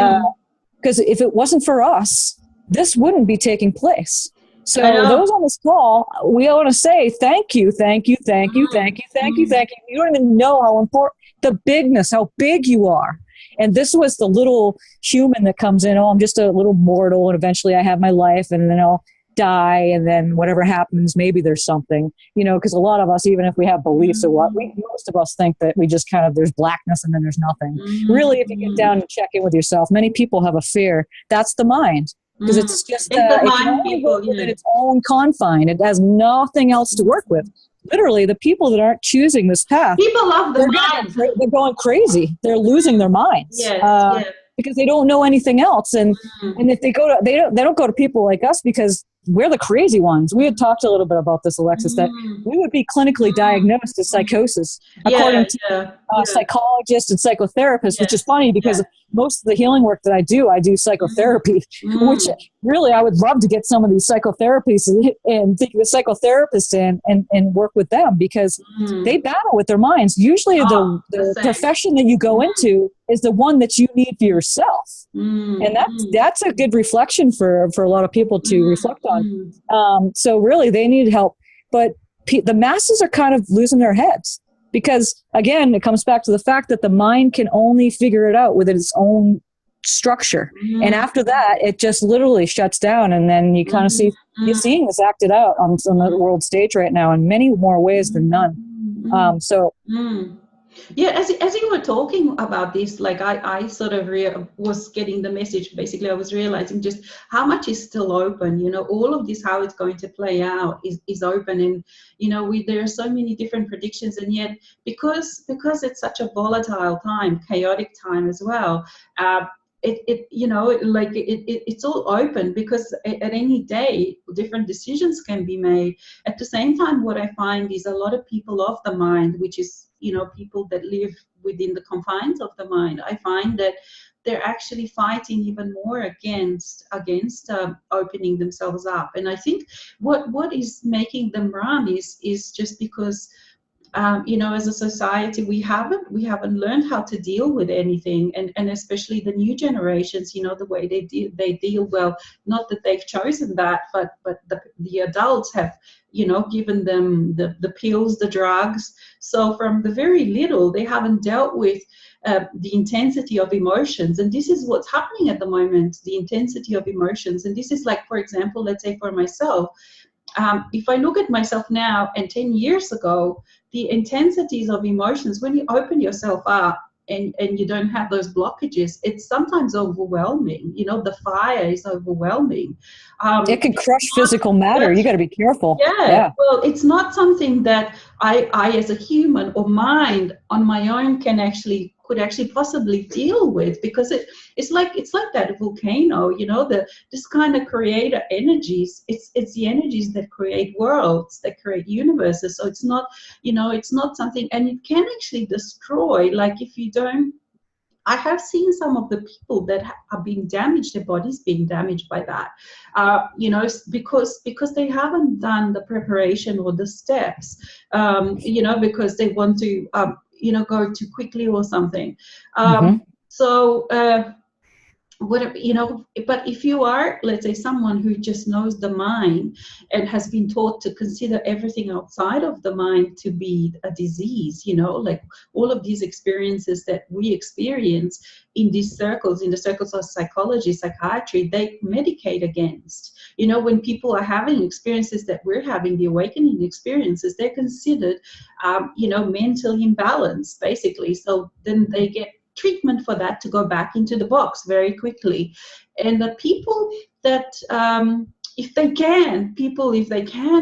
because if it wasn't for us, this wouldn't be taking place. So those on this call, we want to say thank you, thank you, thank you, thank you, thank you, thank you. You don't even know how important, the bigness, how big you are. And this was the little human that comes in, oh, I'm just a little mortal, and eventually I have my life, and then I'll die, and then whatever happens, maybe there's something, because a lot of us, even if we have beliefs or what, most of us think that we just kind of, there's blackness and then there's nothing. Really, if you get down and check in with yourself, many people have a fear. That's the mind. Because it's just it can only work within its own confine. It has nothing else to work with. Literally, the people that aren't choosing this path, people love the mind. They're going crazy. They're losing their minds. Yes. Because they don't know anything else. And if they go to, they don't go to people like us because we're the crazy ones. We had talked a little bit about this, Alexis, that we would be clinically diagnosed as psychosis, according to psychologists and psychotherapists, which is funny because most of the healing work that I do psychotherapy, which really I would love to get some of these psychotherapists and think of a psychotherapist and work with them because they battle with their minds. Usually the profession that you go into is the one that you need for yourself. And that's a good reflection for a lot of people to reflect on. So really they need help, but the masses are kind of losing their heads because again, it comes back to the fact that the mind can only figure it out within its own structure. And after that, it just literally shuts down. And then you kind of see, you're seeing this acted out on the world stage right now in many more ways than none. Yeah, as you were talking about this, like I sort of was getting the message. Basically, I was realizing just how much is still open. You know, all of this, how it's going to play out, is open, and you know, there are so many different predictions, and yet because it's such a volatile time, chaotic time as well. It's all open because at any day different decisions can be made. At the same time, what I find is a lot of people of the mind, which is, you know, people that live within the confines of the mind, I find that they're actually fighting even more against opening themselves up. And I think what is making them run is just because you know, as a society, we haven't learned how to deal with anything, and especially the new generations, you know, the way they deal well, not that they've chosen that, but the adults have, you know, given them the pills, the drugs. So from the very little, they haven't dealt with the intensity of emotions, and this is what's happening at the moment, the intensity of emotions. And this is like, for example, let's say for myself, if I look at myself now and 10 years ago, the intensities of emotions, when you open yourself up and you don't have those blockages, it's sometimes overwhelming. You know, the fire is overwhelming. It can crush physical matter. You got to be careful. Yeah. Well, it's not something that I as a human or mind on my own could actually possibly deal with, because it's like that volcano, you know, this kind of creator energies. It's the energies that create worlds, that create universes. So it's not, you know, it's not something, and it can actually destroy. Like if you don't, I have seen some of the people that are being damaged, their bodies being damaged by that, you know, because they haven't done the preparation or the steps, you know, because they want to, you know, go too quickly or something. So whatever, you know, but if you are, let's say, someone who just knows the mind and has been taught to consider everything outside of the mind to be a disease, you know, like all of these experiences that we experience in these circles, in the circles of psychology, psychiatry, they medicate against. You know, when people are having experiences that we're having, the awakening experiences, they're considered, you know, mentally imbalanced, basically. So then they get treatment for that to go back into the box very quickly. And the people that if they can,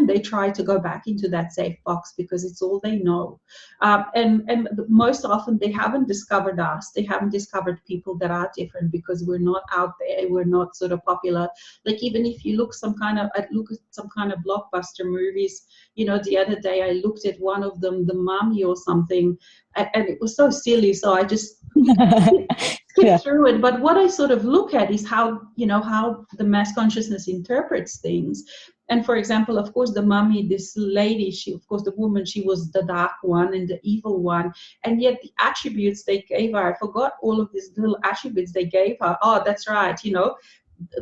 they try to go back into that safe box because it's all they know. And most often they haven't discovered us. They haven't discovered people that are different, because we're not out there. We're not sort of popular. Like even if you look at some kind of blockbuster movies, you know, the other day I looked at one of them, The Mummy or something, and it was so silly. So I just skip through it. But what I sort of look at is how, you know, how the mass consciousness interprets things. And for example, of course, the mummy, this lady, she, of course, the woman, she was the dark one and the evil one. And yet the attributes they gave her, I forgot all of these little attributes they gave her. Oh, that's right. You know,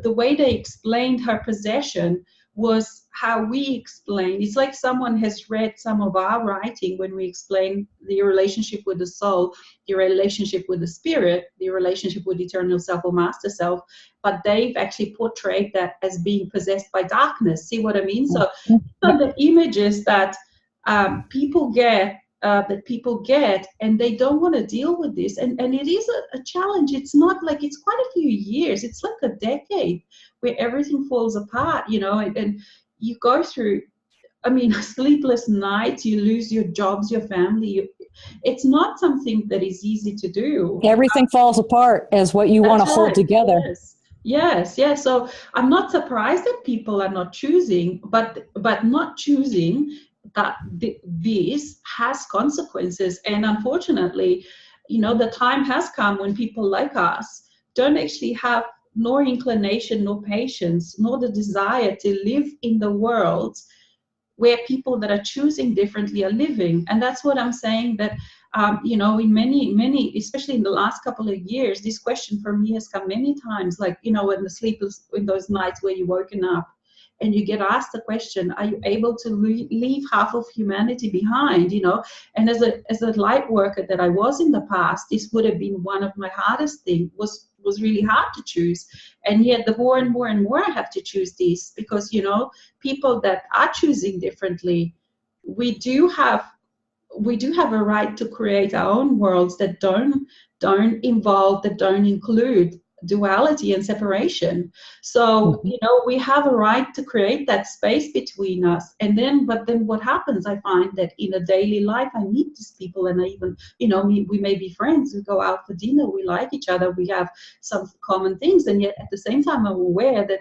the way they explained her possession was how we explain. It's like someone has read some of our writing when we explain the relationship with the soul, the relationship with the spirit, the relationship with eternal self or master self, but they've actually portrayed that as being possessed by darkness. See what I mean? So the images that people get, and they don't want to deal with this, and it is a challenge. It's not like, it's quite a few years, it's like a decade where everything falls apart, you know, and you go through, I mean, sleepless nights, you lose your jobs, your family. It's not something that is easy to do. Everything falls apart as what you want to hold together. Yes. So I'm not surprised that people are not choosing, but not choosing that this has consequences. And unfortunately, you know, the time has come when people like us don't actually have nor inclination, nor patience, nor the desire to live in the world where people that are choosing differently are living. And that's what I'm saying, that you know, in many, especially in the last couple of years, this question for me has come many times, like, you know, in those nights where you're woken up and you get asked the question, are you able to leave half of humanity behind, you know? And as a light worker that I was in the past, this would have been one of my hardest things, was was really hard to choose. And yet the more and more and more I have to choose these, because, you know, people that are choosing differently, we do have a right to create our own worlds that don't involve, that don't include duality and separation. So, you know, we have a right to create that space between us. And then, but then what happens, I find that in a daily life, I meet these people, and I even, you know, we may be friends, we go out for dinner, we like each other, we have some common things. And yet at the same time, I'm aware that,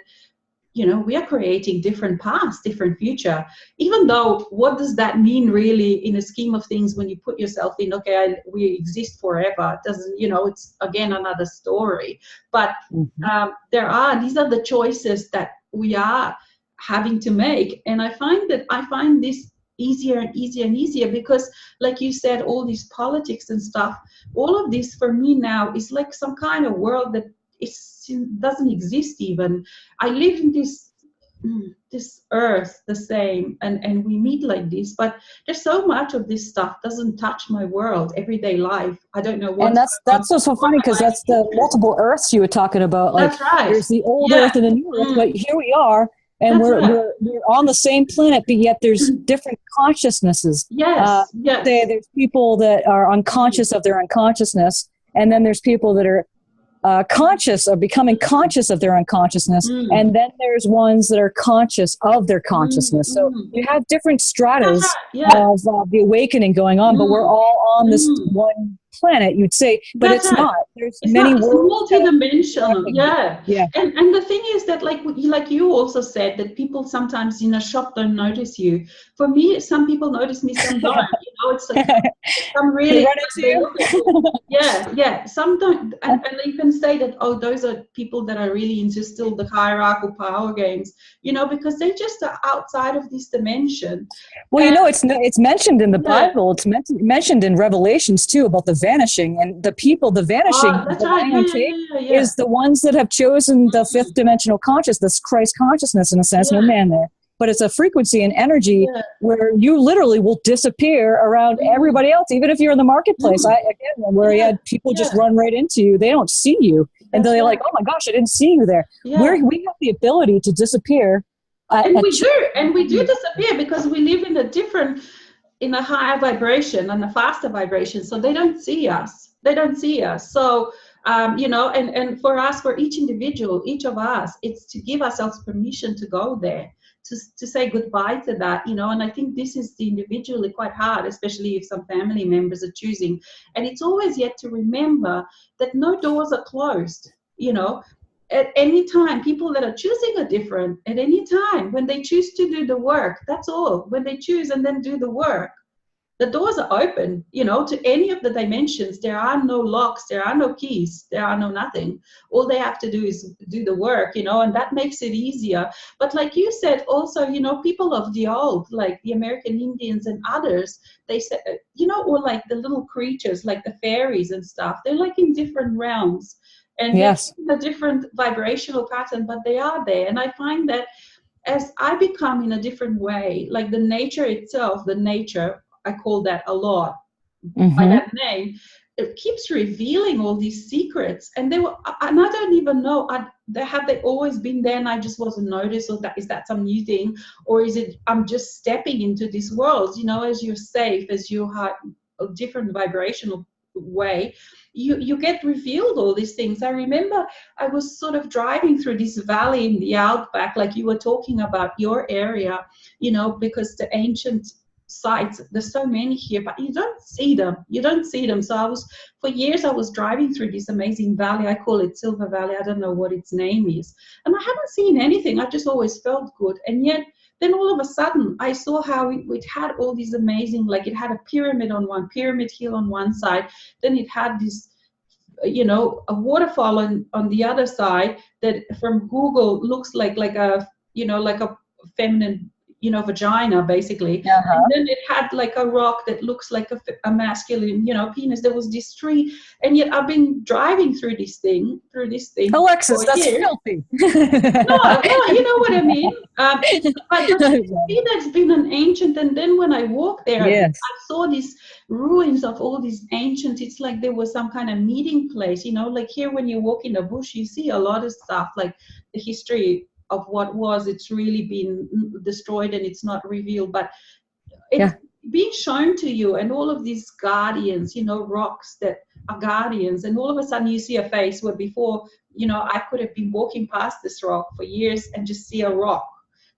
you know, we are creating different paths, different future, even though what does that mean really in a scheme of things when you put yourself in, okay, we exist forever? It doesn't, you know, it's again another story. But these are the choices that we are having to make. And I find this easier and easier and easier, because like you said, all these politics and stuff, all of this for me now is like some kind of world that doesn't exist even. I live in this earth the same, and we meet like this, but there's so much of this stuff doesn't touch my world, everyday life. I don't know what. And that's what's so funny, because that's the multiple earths you were talking about. Like, that's right. There's the old earth and the new earth, but here we are, and we're on the same planet, but yet there's different consciousnesses. Yes. There's people that are unconscious of their unconsciousness, and then there's people that are conscious or becoming conscious of their unconsciousness, and then there's ones that are conscious of their consciousness. So you have different stratas of the awakening going on, but we're all on this one planet, you'd say, but it's not. There's many worlds. Multidimensional, And the thing is that, like you also said, that people sometimes in a shop don't notice you. For me, some people notice me, some don't. You know, it's like some really. Some don't, and you can say that, oh, those are people that are really into still the hierarchical power games. You know, because they just are outside of this dimension. Well, you know, it's mentioned in the Bible. It's mentioned in Revelations too, about the vanishing, and the vanishing is the ones that have chosen the fifth dimensional consciousness, Christ consciousness, in a sense. No man there, but it's a frequency and energy where you literally will disappear around everybody else, even if you're in the marketplace. Where you had people just run right into you, they don't see you, and they're like, oh my gosh, I didn't see you there. We have the ability to disappear. And we do disappear, because we live in a higher vibration and a faster vibration, so they don't see us. So you know, and for us, for each individual, each of us, it's to give ourselves permission to go there, to say goodbye to that, you know. And I think this is individually quite hard, especially if some family members are choosing. And it's always yet to remember that no doors are closed, you know. At any time, people that are choosing are different. At any time, when they choose to do the work, that's all. When they choose and then do the work, the doors are open, you know, to any of the dimensions. There are no locks, there are no keys, there are no nothing. All they have to do is do the work, you know, and that makes it easier. But like you said, also, you know, people of the old, like the American Indians and others, they said, you know, or like the little creatures, like the fairies and stuff, they're like in different realms. And yes, a different vibrational pattern, but they are there. And I find that as I become in a different way, like the nature itself, I call that a lot by that name, it keeps revealing all these secrets. And and I don't even know, have they always been there and I just wasn't noticed, or is that some new thing? Or is it I'm just stepping into this world, you know, as you're safe, as you have a different vibrational way, you get revealed all these things. I remember I was sort of driving through this valley in the outback, like you were talking about your area, you know, because the ancient sites, there's so many here, but you don't see them. So for years I was driving through this amazing valley. I call it Silver Valley. I don't know what its name is, and I haven't seen anything. I just always felt good. And yet then all of a sudden I saw how it had all these amazing, like it had a pyramid hill on one side, then it had this, you know, a waterfall on the other side that from Google looks like a, you know, like a feminine vagina basically. And then it had like a rock that looks like a masculine, penis. There was this tree, and yet I've been driving through this thing. Alexis, that's filthy. No, you know what I mean. But see, that's been an ancient. And then when I walked there, I saw these ruins of all these ancient. It's like there was some kind of meeting place. Like here when you walk in the bush, you see a lot of stuff, like the history of what was. It's really been destroyed and it's not revealed, but it's being shown to you, and all of these guardians, rocks that are guardians, and all of a sudden you see a face where before, I could have been walking past this rock for years and just see a rock.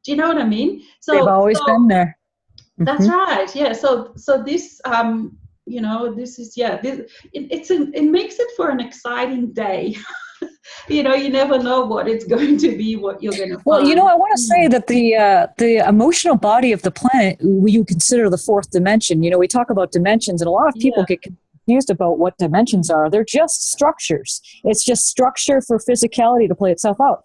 Do you know what I mean? So they've always been there. That's right. Yeah. So this, this is, it makes it for an exciting day. You never know what it's going to be, what you're going to find. Well, I want to say that the emotional body of the planet, you consider the fourth dimension. We talk about dimensions, and a lot of people get confused about what dimensions are. They're just structures. It's just structure for physicality to play itself out.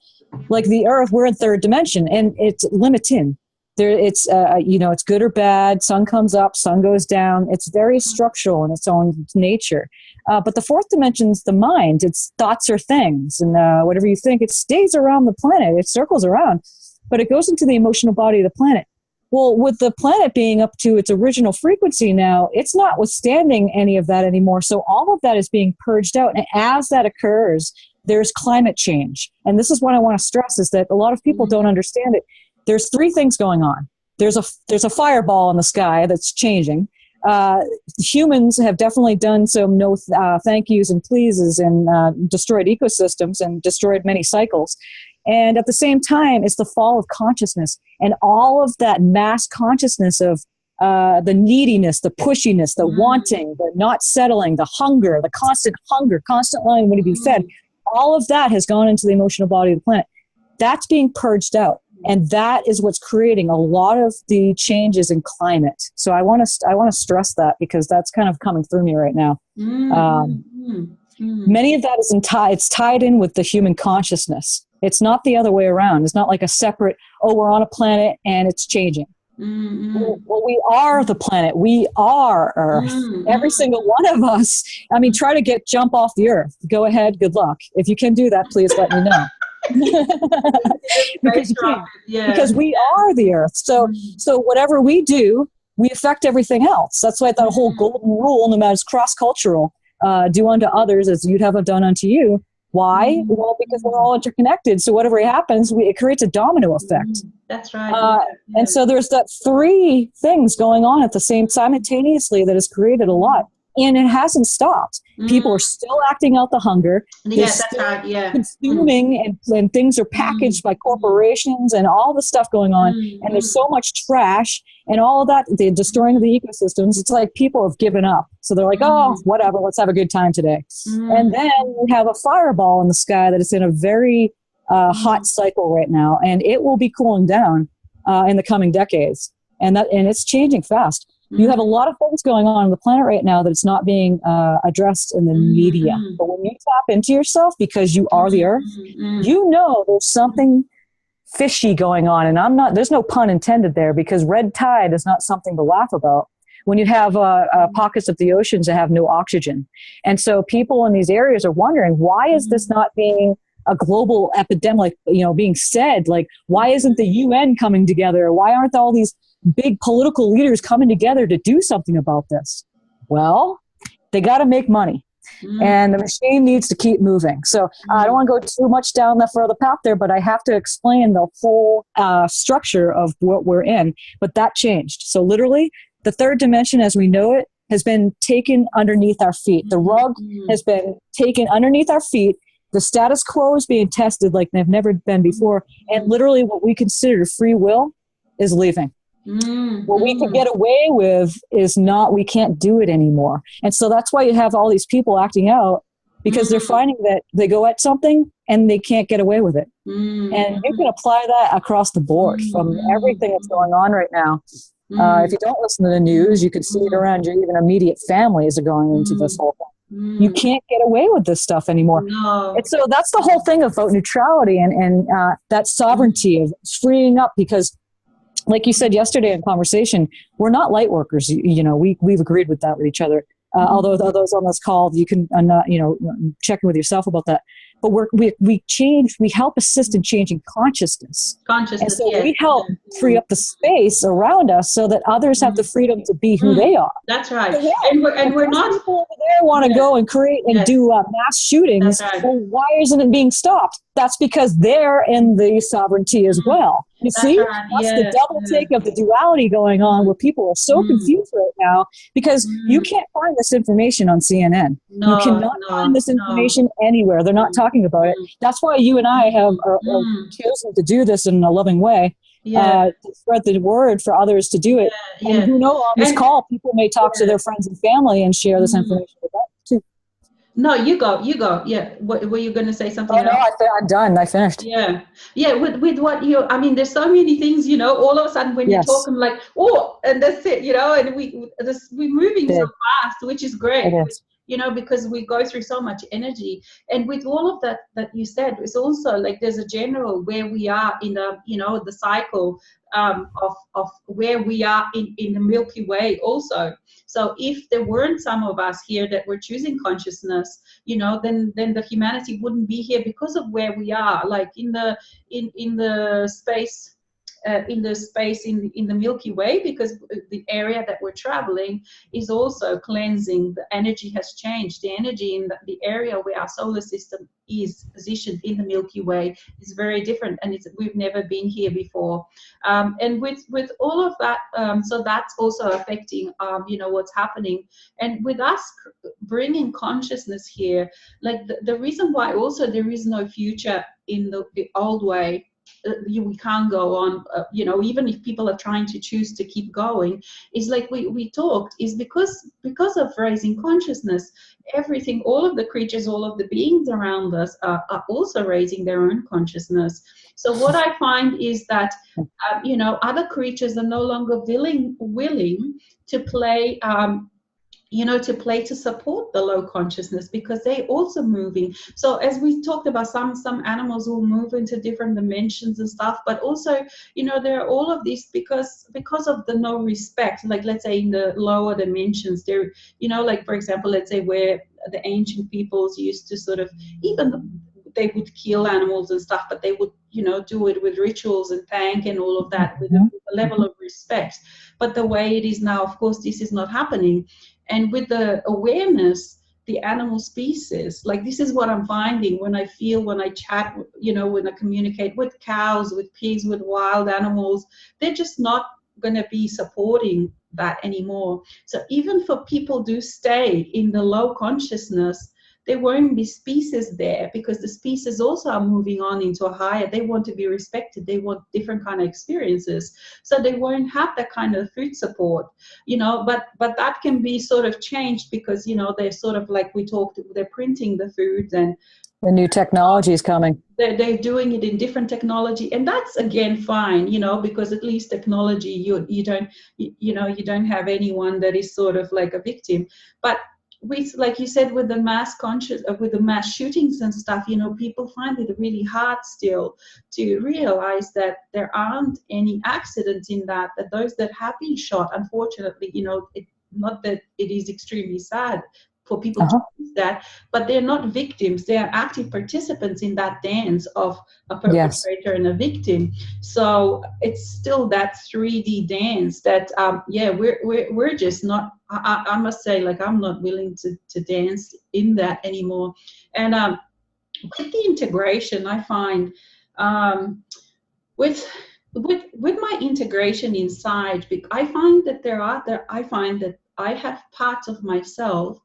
Like the Earth, we're in third dimension, and it's limiting. It's it's good or bad. Sun comes up, sun goes down. It's very structural in its own nature. But the fourth dimension is the mind. It's thoughts or things, and whatever you think, it stays around the planet. It circles around, but it goes into the emotional body of the planet. Well, with the planet being up to its original frequency now, it's not withstanding any of that anymore. So all of that is being purged out, and as that occurs, there's climate change. And this is what I want to stress: is that a lot of people don't understand it. There's three things going on. There's a fireball in the sky that's changing. Humans have definitely done some no thank yous and pleases and destroyed ecosystems and destroyed many cycles. And at the same time, it's the fall of consciousness, and all of that mass consciousness of the neediness, the pushiness, the wanting, the not settling, the hunger, the constant hunger, constant longing to be fed. All of that has gone into the emotional body of the planet. That's being purged out. And that is what's creating a lot of the changes in climate. So I want to stress that, because that's kind of coming through me right now. Many of that is it's tied in with the human consciousness. It's not the other way around. It's not like a separate, we're on a planet and it's changing. Well, we are the planet. We are Earth. Every single one of us. I mean, try to jump off the Earth. Go ahead. Good luck. If you can do that, please let me know. Because we are the Earth. So whatever we do, we affect everything else. That's why that whole golden rule, no matter it's cross-cultural, do unto others as you'd have done unto you. Why? Well, because we're all interconnected. So whatever happens, it creates a domino effect. That's right. And so there's that three things going on at the same simultaneously that has created a lot. And it hasn't stopped. People are still acting out the hunger. Yes, that's right. Yeah. Consuming, and things are packaged by corporations and all the stuff going on. And there's so much trash and all of that. They're destroying the ecosystems. It's like people have given up. So they're like, whatever, let's have a good time today. And then we have a fireball in the sky that is in a very hot cycle right now. And it will be cooling down in the coming decades. And it's changing fast. You have a lot of things going on the planet right now that it's not being addressed in the media. But when you tap into yourself, because you are the Earth, there's something fishy going on. And there's no pun intended there, because red tide is not something to laugh about. When you have pockets of the oceans that have no oxygen. And so people in these areas are wondering, why is this not being a global epidemic, being said? Like, why isn't the UN coming together? Why aren't all these big political leaders coming together to do something about this? Well, they got to make money, and the machine needs to keep moving. So I don't want to go too much down that further path there, but I have to explain the whole structure of what we're in. But that changed. So literally, the third dimension as we know it has been taken underneath our feet. The rug has been taken underneath our feet. The status quo is being tested like they've never been before. And literally what we consider free will is leaving. What we can get away with is not, we can't do it anymore. And so that's why you have all these people acting out, because they're finding that they go at something and they can't get away with it. And you can apply that across the board from everything that's going on right now. If you don't listen to the news, you can see it around your even immediate families are going into this whole thing. You can't get away with this stuff anymore. And so that's the whole thing about neutrality and that sovereignty of freeing up, because like you said yesterday in conversation, we're not light workers. We've agreed with that with each other. Although those on this call, you can, check in with yourself about that. But we help assist in changing consciousness. And so yes. we help free up the space around us so that others have the freedom to be who they are. That's right. So, and we're not, people over there want to go and create and do mass shootings. Right. Well, why isn't it being stopped? That's because they're in the sovereignty as well. You see, right. That's the double take of the duality going on, where people are so confused right now because you can't find this information on CNN. You cannot find this information anywhere. They're not talking about it. That's why you and I have chosen to do this in a loving way. To spread the word for others to do it. And who knows, on this call, people may talk to their friends and family and share this information with them too. No, you go. Yeah. What were you going to say something? Oh, no, I'm done. I finished. Yeah. With what there's so many things, all of a sudden when you talk, I'm like, oh, and that's it, and we're moving so fast, which is great. Because we go through so much energy. And with all of that you said, it's also like there's a general where we are in the, the cycle of where we are in the Milky Way also. So if there weren't some of us here that were choosing consciousness, then the humanity wouldn't be here because of where we are, like in the space. In the Milky Way, because the area that we're traveling is also cleansing. The energy has changed. The energy in the area where our solar system is positioned in the Milky Way is very different, and we've never been here before. And with all of that, so that's also affecting, what's happening. And with us bringing consciousness here, like the reason why also there is no future in the old way. We can't go on, even if people are trying to choose to keep going, is like we talked, is because of raising consciousness, everything, all of the creatures, all of the beings around us are also raising their own consciousness. So what I find is that, other creatures are no longer willing to play, to support the low consciousness, because they're also moving. So as we talked about, some animals will move into different dimensions and stuff, but also, there are all of these because of the no respect. Like, let's say in the lower dimensions, there, like for example, let's say where the ancient peoples used to sort of, even they would kill animals and stuff, but they would, do it with rituals and thank and all of that with a level of respect. But the way it is now, of course, this is not happening. And with the awareness, the animal species, like this is what I'm finding when I chat, when I communicate with cows, with pigs, with wild animals, they're just not going to be supporting that anymore. So even for people do stay in the low consciousness, there won't be species there, because the species also are moving on into a higher. They want to be respected. They want different kind of experiences. So they won't have that kind of food support, but that can be sort of changed because, they're sort of like we talked, they're printing the foods, and the new technology is coming. They're doing it in different technology, and that's again fine, because at least technology, you don't have anyone that is sort of like a victim. But with, like you said, with the with the mass shootings and stuff, people find it really hard still to realize that there aren't any accidents in that those that have been shot, unfortunately, not that it is extremely sad for people to use that, but they're not victims. They are active participants in that dance of a perpetrator and a victim. So it's still that 3D dance that, we're just not, I must say, like, I'm not willing to dance in that anymore. And with the integration, I find, with my integration inside, I find that I have parts of myself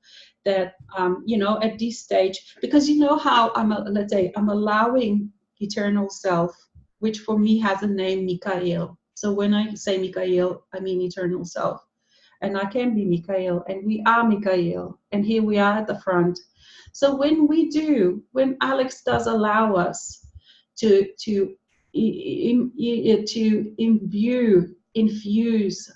that, at this stage, because how I'm allowing eternal self, which for me has a name, Mikael. So when I say Mikael, I mean eternal self. And I can be Mikael, and we are Mikael, and here we are at the front. So when Alex does allow us to infuse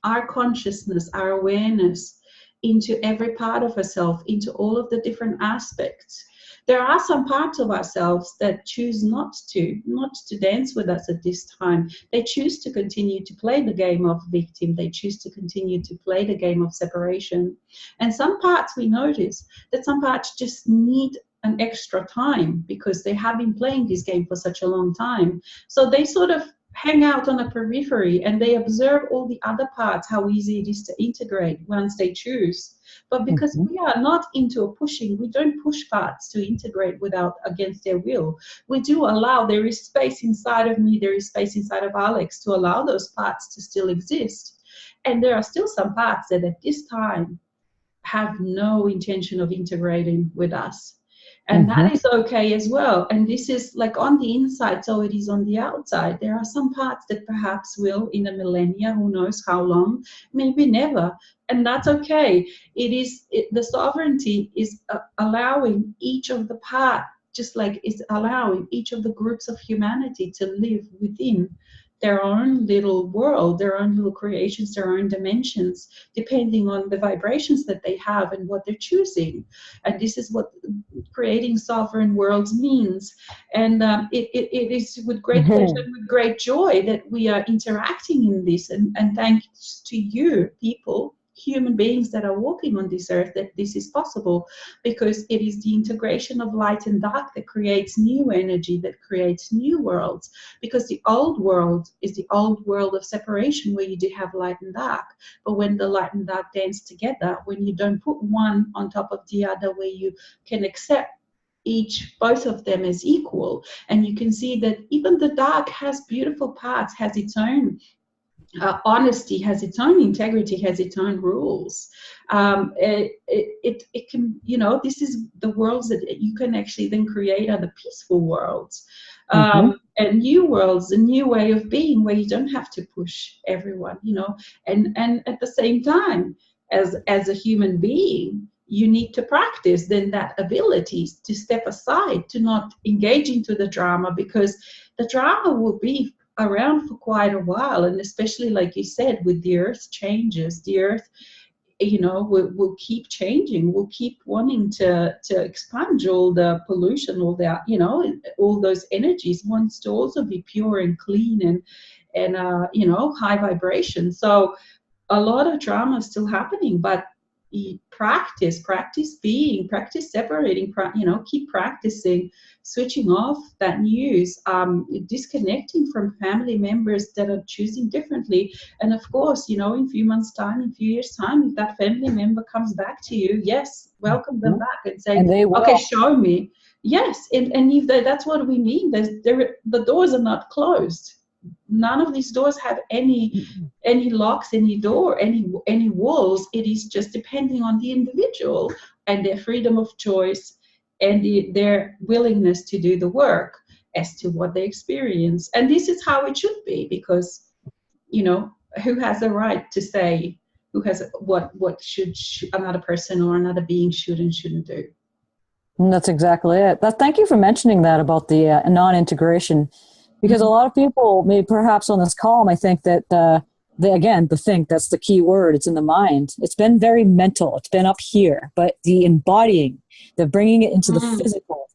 our consciousness, our awareness into every part of herself, into all of the different aspects, there are some parts of ourselves that choose not to dance with us at this time. They choose to continue to play the game of victim. They choose to continue to play the game of separation. And some parts, we notice that some parts just need an extra time because they have been playing this game for such a long time. So they sort of hang out on a periphery and they observe all the other parts, how easy it is to integrate once they choose. But because we are not into a pushing, we don't push parts to integrate against their will. We do allow, there is space inside of me, there is space inside of Alex to allow those parts to still exist. And there are still some parts that at this time have no intention of integrating with us. And that is okay as well. And this is like on the inside, so it is on the outside. There are some parts that perhaps will in a millennia, who knows how long, maybe never. And that's okay. The sovereignty is allowing each of the parts, just like it's allowing each of the groups of humanity to live within their own little world, their own little creations, their own dimensions, depending on the vibrations that they have and what they're choosing. And this is what creating sovereign worlds means. And it is with great pleasure and with great joy that we are interacting in this. And thanks to you, people, human beings that are walking on this earth, that this is possible, because it is the integration of light and dark that creates new energy, that creates new worlds. Because the old world is the old world of separation, where you do have light and dark. But when the light and dark dance together, when you don't put one on top of the other, where you can accept both of them as equal, and you can see that even the dark has beautiful parts, has its own honesty, has its own integrity, has its own rules. It can, this is the worlds that you can actually then create are the peaceful worlds, and new worlds, a new way of being, where you don't have to push everyone, and at the same time, as a human being, you need to practice then that ability to step aside, to not engage into the drama, because the drama will be around for quite a while. And especially, like you said, with the earth changes, the earth, will keep changing, will keep wanting to expunge all the pollution, all that, all those energies, wants to also be pure and clean and high vibration. So a lot of drama is still happening, but practice being, practice separating, keep practicing switching off that news, disconnecting from family members that are choosing differently. And of course, in a few months' time, in a few years' time, if that family member comes back to you, yes, welcome them back and say, okay, show me. Yes, and if that's what we mean. The doors are not closed. None of these doors have any locks, any door, any walls. It is just depending on the individual and their freedom of choice and their willingness to do the work as to what they experience. And this is how it should be, because who has a right to say what should another person or another being should and shouldn't do? And that's exactly it. But thank you for mentioning that about the non-integration. Because a lot of people, maybe perhaps on this call, might think that, that's the key word. It's in the mind. It's been very mental. It's been up here. But the embodying, the bringing it into the physical,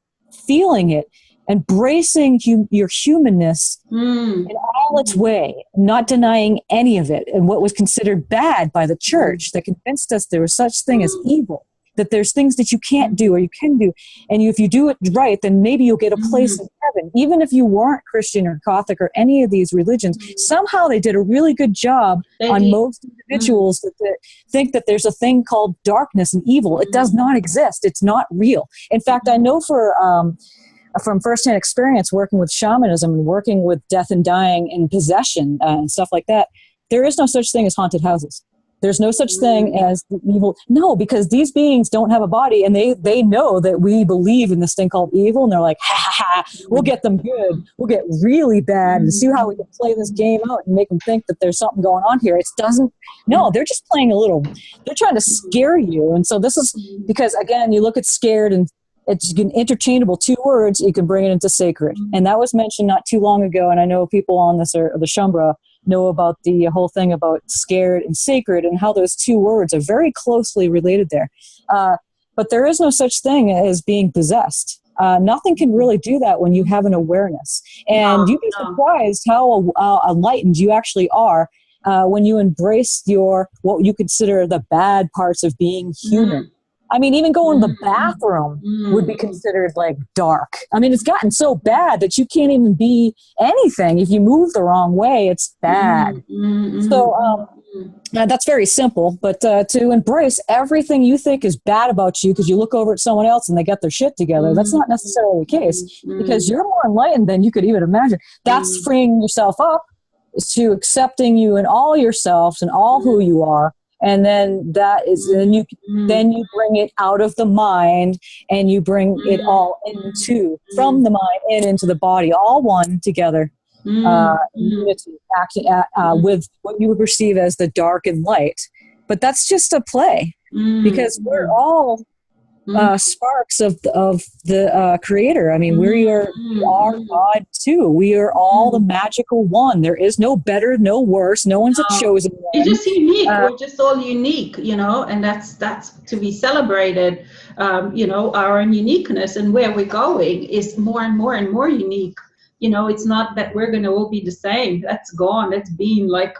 feeling it, embracing your humanness in all its way, not denying any of it, and what was considered bad by the church that convinced us there was such thing as evil, that there's things that you can't do or you can do. And if you do it right, then maybe you'll get a place in heaven. Even if you weren't Christian or Catholic or any of these religions, somehow they did a really good job on most individuals that think that there's a thing called darkness and evil. It does not exist. It's not real. In fact, I know from firsthand experience working with shamanism and working with death and dying and possession and stuff like that, there is no such thing as haunted houses. There's no such thing as the evil. No, because these beings don't have a body, and they know that we believe in this thing called evil, and they're like, ha, we'll get them good. We'll get really bad and see how we can play this game out and make them think that there's something going on here. They're just playing they're trying to scare you. And so this is because, again, you look at scared, and it's interchangeable, two words, you can bring it into sacred. And that was mentioned not too long ago, and I know people on this or the Shambra know about the whole thing about scared and sacred and how those two words are very closely related there. But there is no such thing as being possessed. Nothing can really do that when you have an awareness. And you'd be surprised how enlightened you actually are when you embrace what you consider the bad parts of being human. I mean, even going to the bathroom would be considered like dark. I mean, it's gotten so bad that you can't even be anything. If you move the wrong way, it's bad. So that's very simple, but to embrace everything you think is bad about you because you look over at someone else and they got their shit together, that's not necessarily the case, because you're more enlightened than you could even imagine. That's freeing yourself up to accepting you and all yourselves and all who you are. And then then you bring it out of the mind and you bring it all from the mind and into the body, all one together, unity, acting with what you would perceive as the dark and light. But that's just a play, because we're all sparks of the Creator. I mean, we are God too. We are all the magical one. There is no better, no worse. No one's a chosen one. It's just unique. We're just all unique, and that's to be celebrated. Our own uniqueness and where we're going is more and more and more unique. It's not that we're going to all be the same. That's gone. That's been like,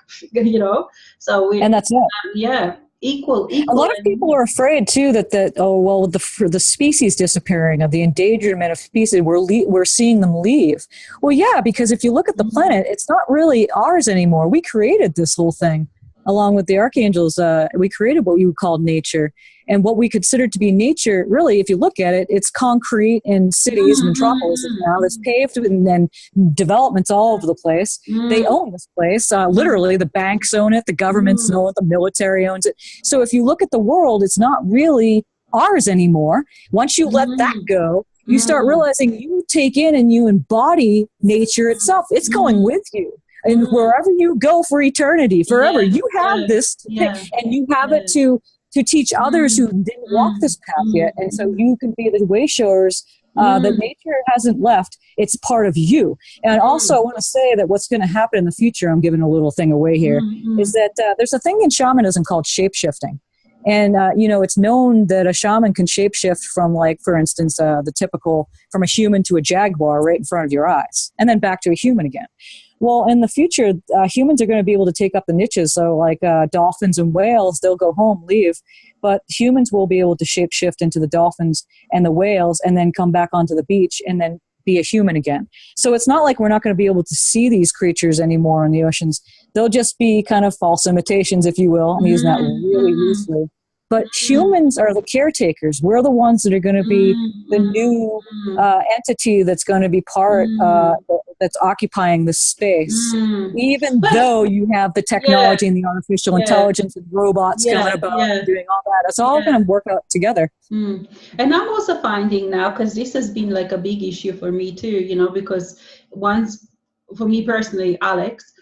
So and that's it. Equal. A lot of people are afraid too that the species disappearing, of the endangerment of species, we're seeing them leave. Well, yeah, because if you look at the planet, it's not really ours anymore. We created this whole thing along with the Archangels. We created what we would call nature, and what we considered to be nature. Really, if you look at it, it's concrete in cities, metropolises now. It's paved and developments all over the place. They own this place. Literally, the banks own it, the governments own it, the military owns it. So if you look at the world, it's not really ours anymore. Once you let that go, you start realizing you take in and you embody nature itself. It's going with you. And wherever you go for eternity, forever, you have this, and you have it to teach others who didn't walk this path yet. And so you can be the way showers that nature hasn't left. It's part of you. And also I want to say that what's going to happen in the future, I'm giving a little thing away here, is that there's a thing in shamanism called shape-shifting. And, it's known that a shaman can shapeshift from, like, for instance, the typical, from a human to a jaguar right in front of your eyes, and then back to a human again. Well, in the future, humans are going to be able to take up the niches. So like dolphins and whales, they'll go home, leave. But humans will be able to shapeshift into the dolphins and the whales and then come back onto the beach and then be a human again. So it's not like we're not going to be able to see these creatures anymore in the oceans. They'll just be kind of false imitations, if you will. I'm using that really loosely. But humans are the caretakers. We're the ones that are going to be the new entity that's going to be part, that's occupying this space. Even though you have the technology and the artificial intelligence and robots coming about and doing all that, it's all going to work out together. And I'm also finding now, because this has been like a big issue for me too, because for me personally, Alex,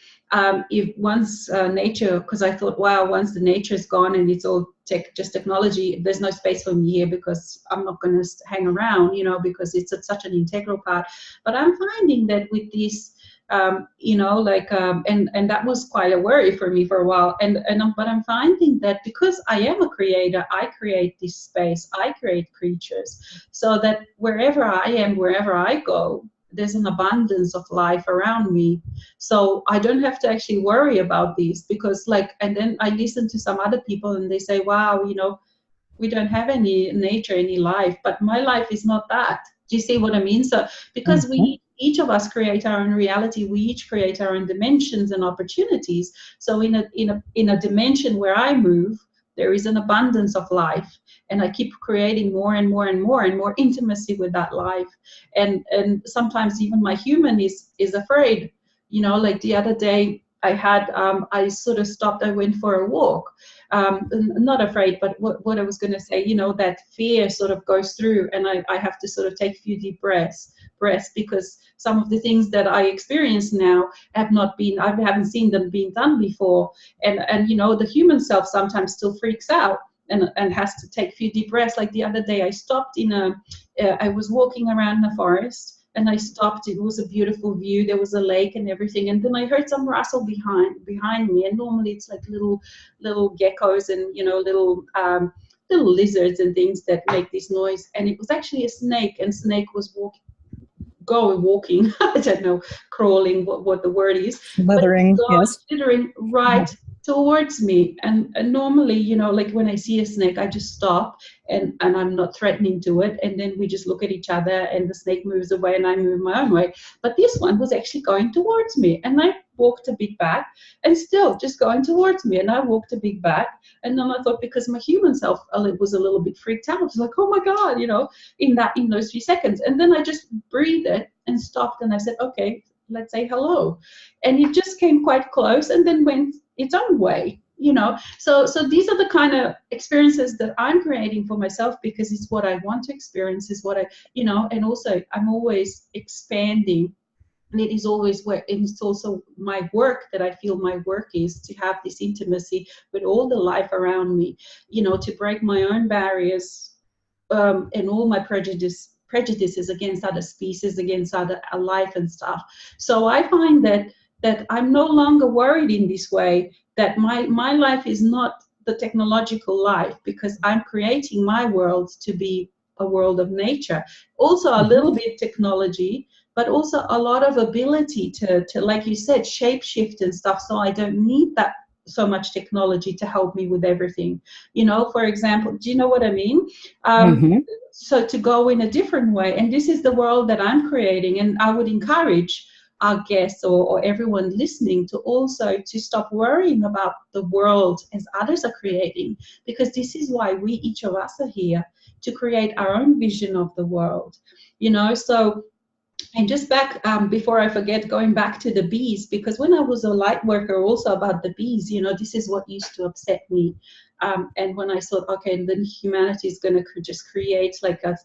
if once nature, because I thought, wow, once the nature is gone and it's all just technology, there's no space for me here because I'm not going to hang around, because it's such an integral part. But I'm finding that with this, and that was quite a worry for me for a while. But I'm finding that because I am a creator, I create this space, I create creatures, so that wherever I am, wherever I go, there's an abundance of life around me. So I don't have to actually worry about these, because and then I listen to some other people and they say, wow, we don't have any nature, any life, but my life is not that. Do you see what I mean? So because each of us create our own reality, we each create our own dimensions and opportunities. So in a dimension where I move, there is an abundance of life. And I keep creating more and more and more and more intimacy with that life. And sometimes even my human is afraid. Like the other day I had, I sort of stopped, I went for a walk. Not afraid, but what I was going to say, that fear sort of goes through, and I have to sort of take a few deep breaths, because some of the things that I experience now I haven't seen them being done before. And the human self sometimes still freaks out. And has to take a few deep breaths. Like the other day, I stopped I was walking around the forest, and I stopped. It was a beautiful view. There was a lake and everything. And then I heard some rustle behind me. And normally it's like little geckos and little little lizards and things that make this noise. And it was actually a snake, and snake was walking, I don't know, crawling, what the word is, Slithering, yes. slithering right towards me. And normally, you know, like when I see a snake, I just stop and I'm not threatening to it. And then we just look at each other and the snake moves away and I move my own way. But this one was actually going towards me. And I walked a bit back and still just going towards me. And I walked a bit back. And then I thought, because my human self was a little bit freaked out. I was like, oh my God, you know, in those few seconds. And then I just breathed it and stopped. And I said, okay, let's say hello. And it just came quite close and then went its own way, you know. So these are the kind of experiences that I'm creating for myself, because it's what I want to experience, is what I, you know, and also I'm always expanding. And it is always where, and it's also my work that I feel my work is to have this intimacy with all the life around me, you know, to break my own barriers and all my prejudices against other species, against other life and stuff. So I find that I'm no longer worried in this way, that my life is not the technological life, because I'm creating my world to be a world of nature. Also a little bit technology, but also a lot of ability to like you said, shape shift and stuff. So I don't need that so much technology to help me with everything. You know, for example, do you know what I mean? So to go in a different way, and this is the world that I'm creating, and I would encourage our guests or everyone listening to also to stop worrying about the world as others are creating, because this is why we, each of us, are here to create our own vision of the world, you know. So, and just back before I forget, going back to the bees, because when I was a light worker also about the bees, you know, this is what used to upset me. And when I thought, okay, then humanity is going to just create like a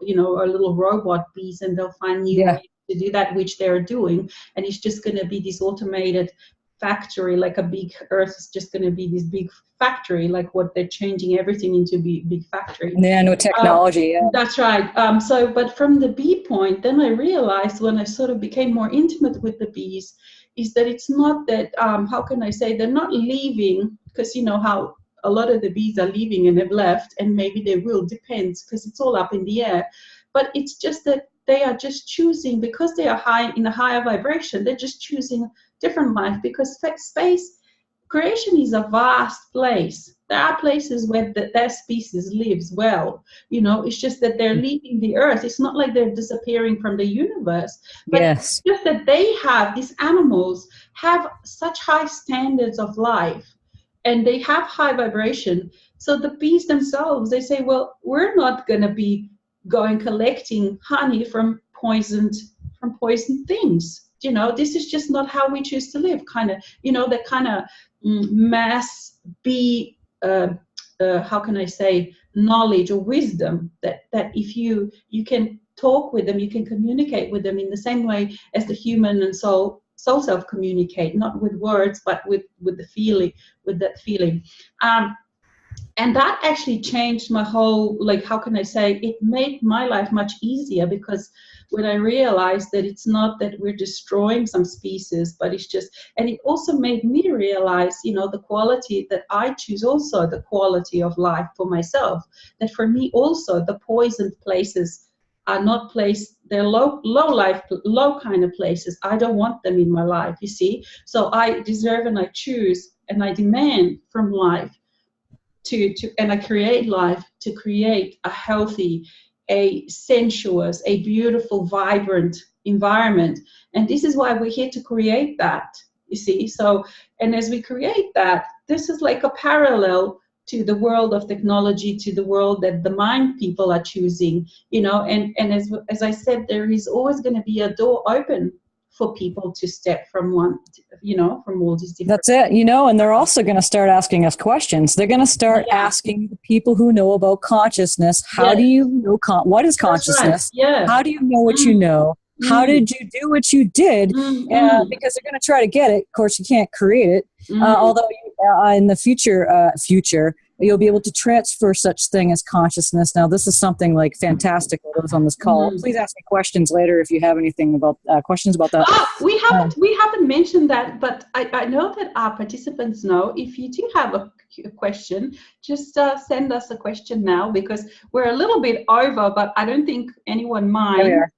you know, a little robot bees, and they'll find new ways to do that, which they're doing, and it's just going to be this automated factory, like a big Earth is just going to be this big factory, like what they're changing everything into big factory. Nanotechnology, yeah. That's right. So, but from the bee point, then I realized when I sort of became more intimate with the bees, is that it's not that, how can I say, they're not leaving, because you know how a lot of the bees are leaving and have left, and maybe they will, depends, because it's all up in the air. But it's just that they are just choosing, because they are in a higher vibration, they're just choosing different life, because space creation is a vast place. There are places where their species lives well, you know. It's just that they're leaving the Earth. It's not like they're disappearing from the universe, but it's just that these animals have such high standards of life, and they have high vibration. So the bees themselves, they say, well, we're not going to be going collecting honey from poisoned things. You know, this is just not how we choose to live. Kind of, you know, that kind of mass bee, how can I say, knowledge or wisdom that if you can talk with them, you can communicate with them in the same way as the human and soul self communicate, not with words, but with the feeling, with that feeling. And that actually changed my whole, like, how can I say, it made my life much easier, because when I realized that it's not that we're destroying some species, but it's just, and it also made me realize, you know, the quality that I choose, also the quality of life for myself, that for me also the poisoned places are not they're low kind of places. I don't want them in my life, you see. So I deserve and I choose and I demand from life and I create life to create a healthy, a sensuous, a beautiful, vibrant environment. And this is why we're here to create that, you see. So, and as we create that, this is like a parallel to the world of technology, to the world that the mind people are choosing, you know. And as I said, there is always going to be a door open for people to step from one, you know, from all these different. That's it, you know, and they're also going to start asking us questions. They're going to start asking the people who know about consciousness, how do you know, what is consciousness? Right. How do you know what you know? How did you do what you did? Because they're going to try to get it. Of course, you can't create it. Although in the future, you'll be able to transfer such thing as consciousness. Now, this is something like fantastic for those on this call. Please ask me questions later if you have anything about questions about that. We haven't mentioned that, but I know that our participants know. If you do have a question, just send us a question now, because we're a little bit over, but I don't think anyone minds.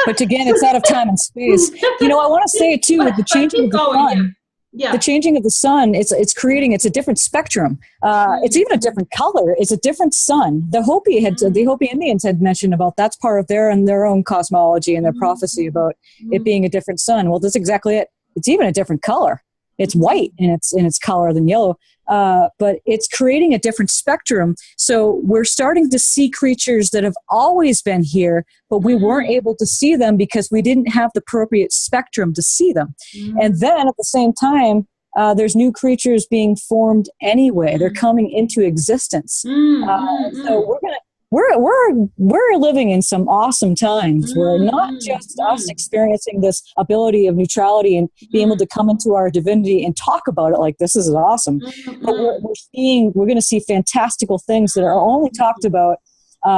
But again, it's out of time and space. I want to say too, with the changing of the sun. Yeah. The changing of the sun, it's a different spectrum. It's even a different color. It's a different sun. The Hopi Indians had mentioned about that's part of their own cosmology and their prophecy about it being a different sun. Well, that's exactly it. It's even a different color. It's white in its color than yellow, but it's creating a different spectrum. So we're starting to see creatures that have always been here, but we weren't able to see them because we didn't have the appropriate spectrum to see them. And then at the same time, there's new creatures being formed anyway. They're coming into existence. So we're living in some awesome times where not just us experiencing this ability of neutrality and being able to come into our divinity and talk about it like this is awesome, but we're going to see fantastical things that are only talked about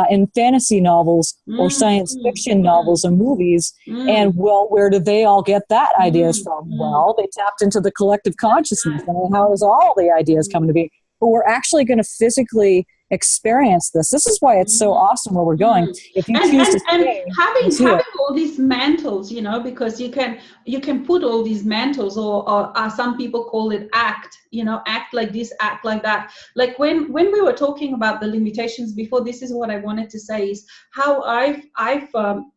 in fantasy novels or science fiction novels and movies. And well, where did they all get that ideas from? Well, they tapped into the collective consciousness. I mean, how does all the ideas come to be? But we're actually going to physically experience this. This is why it's so awesome where we're going. If you choose to stay, having all these mantles, because you can put all these mantles, or some people call it act like this, act like that. Like when we were talking about the limitations before, this is what I wanted to say is how I've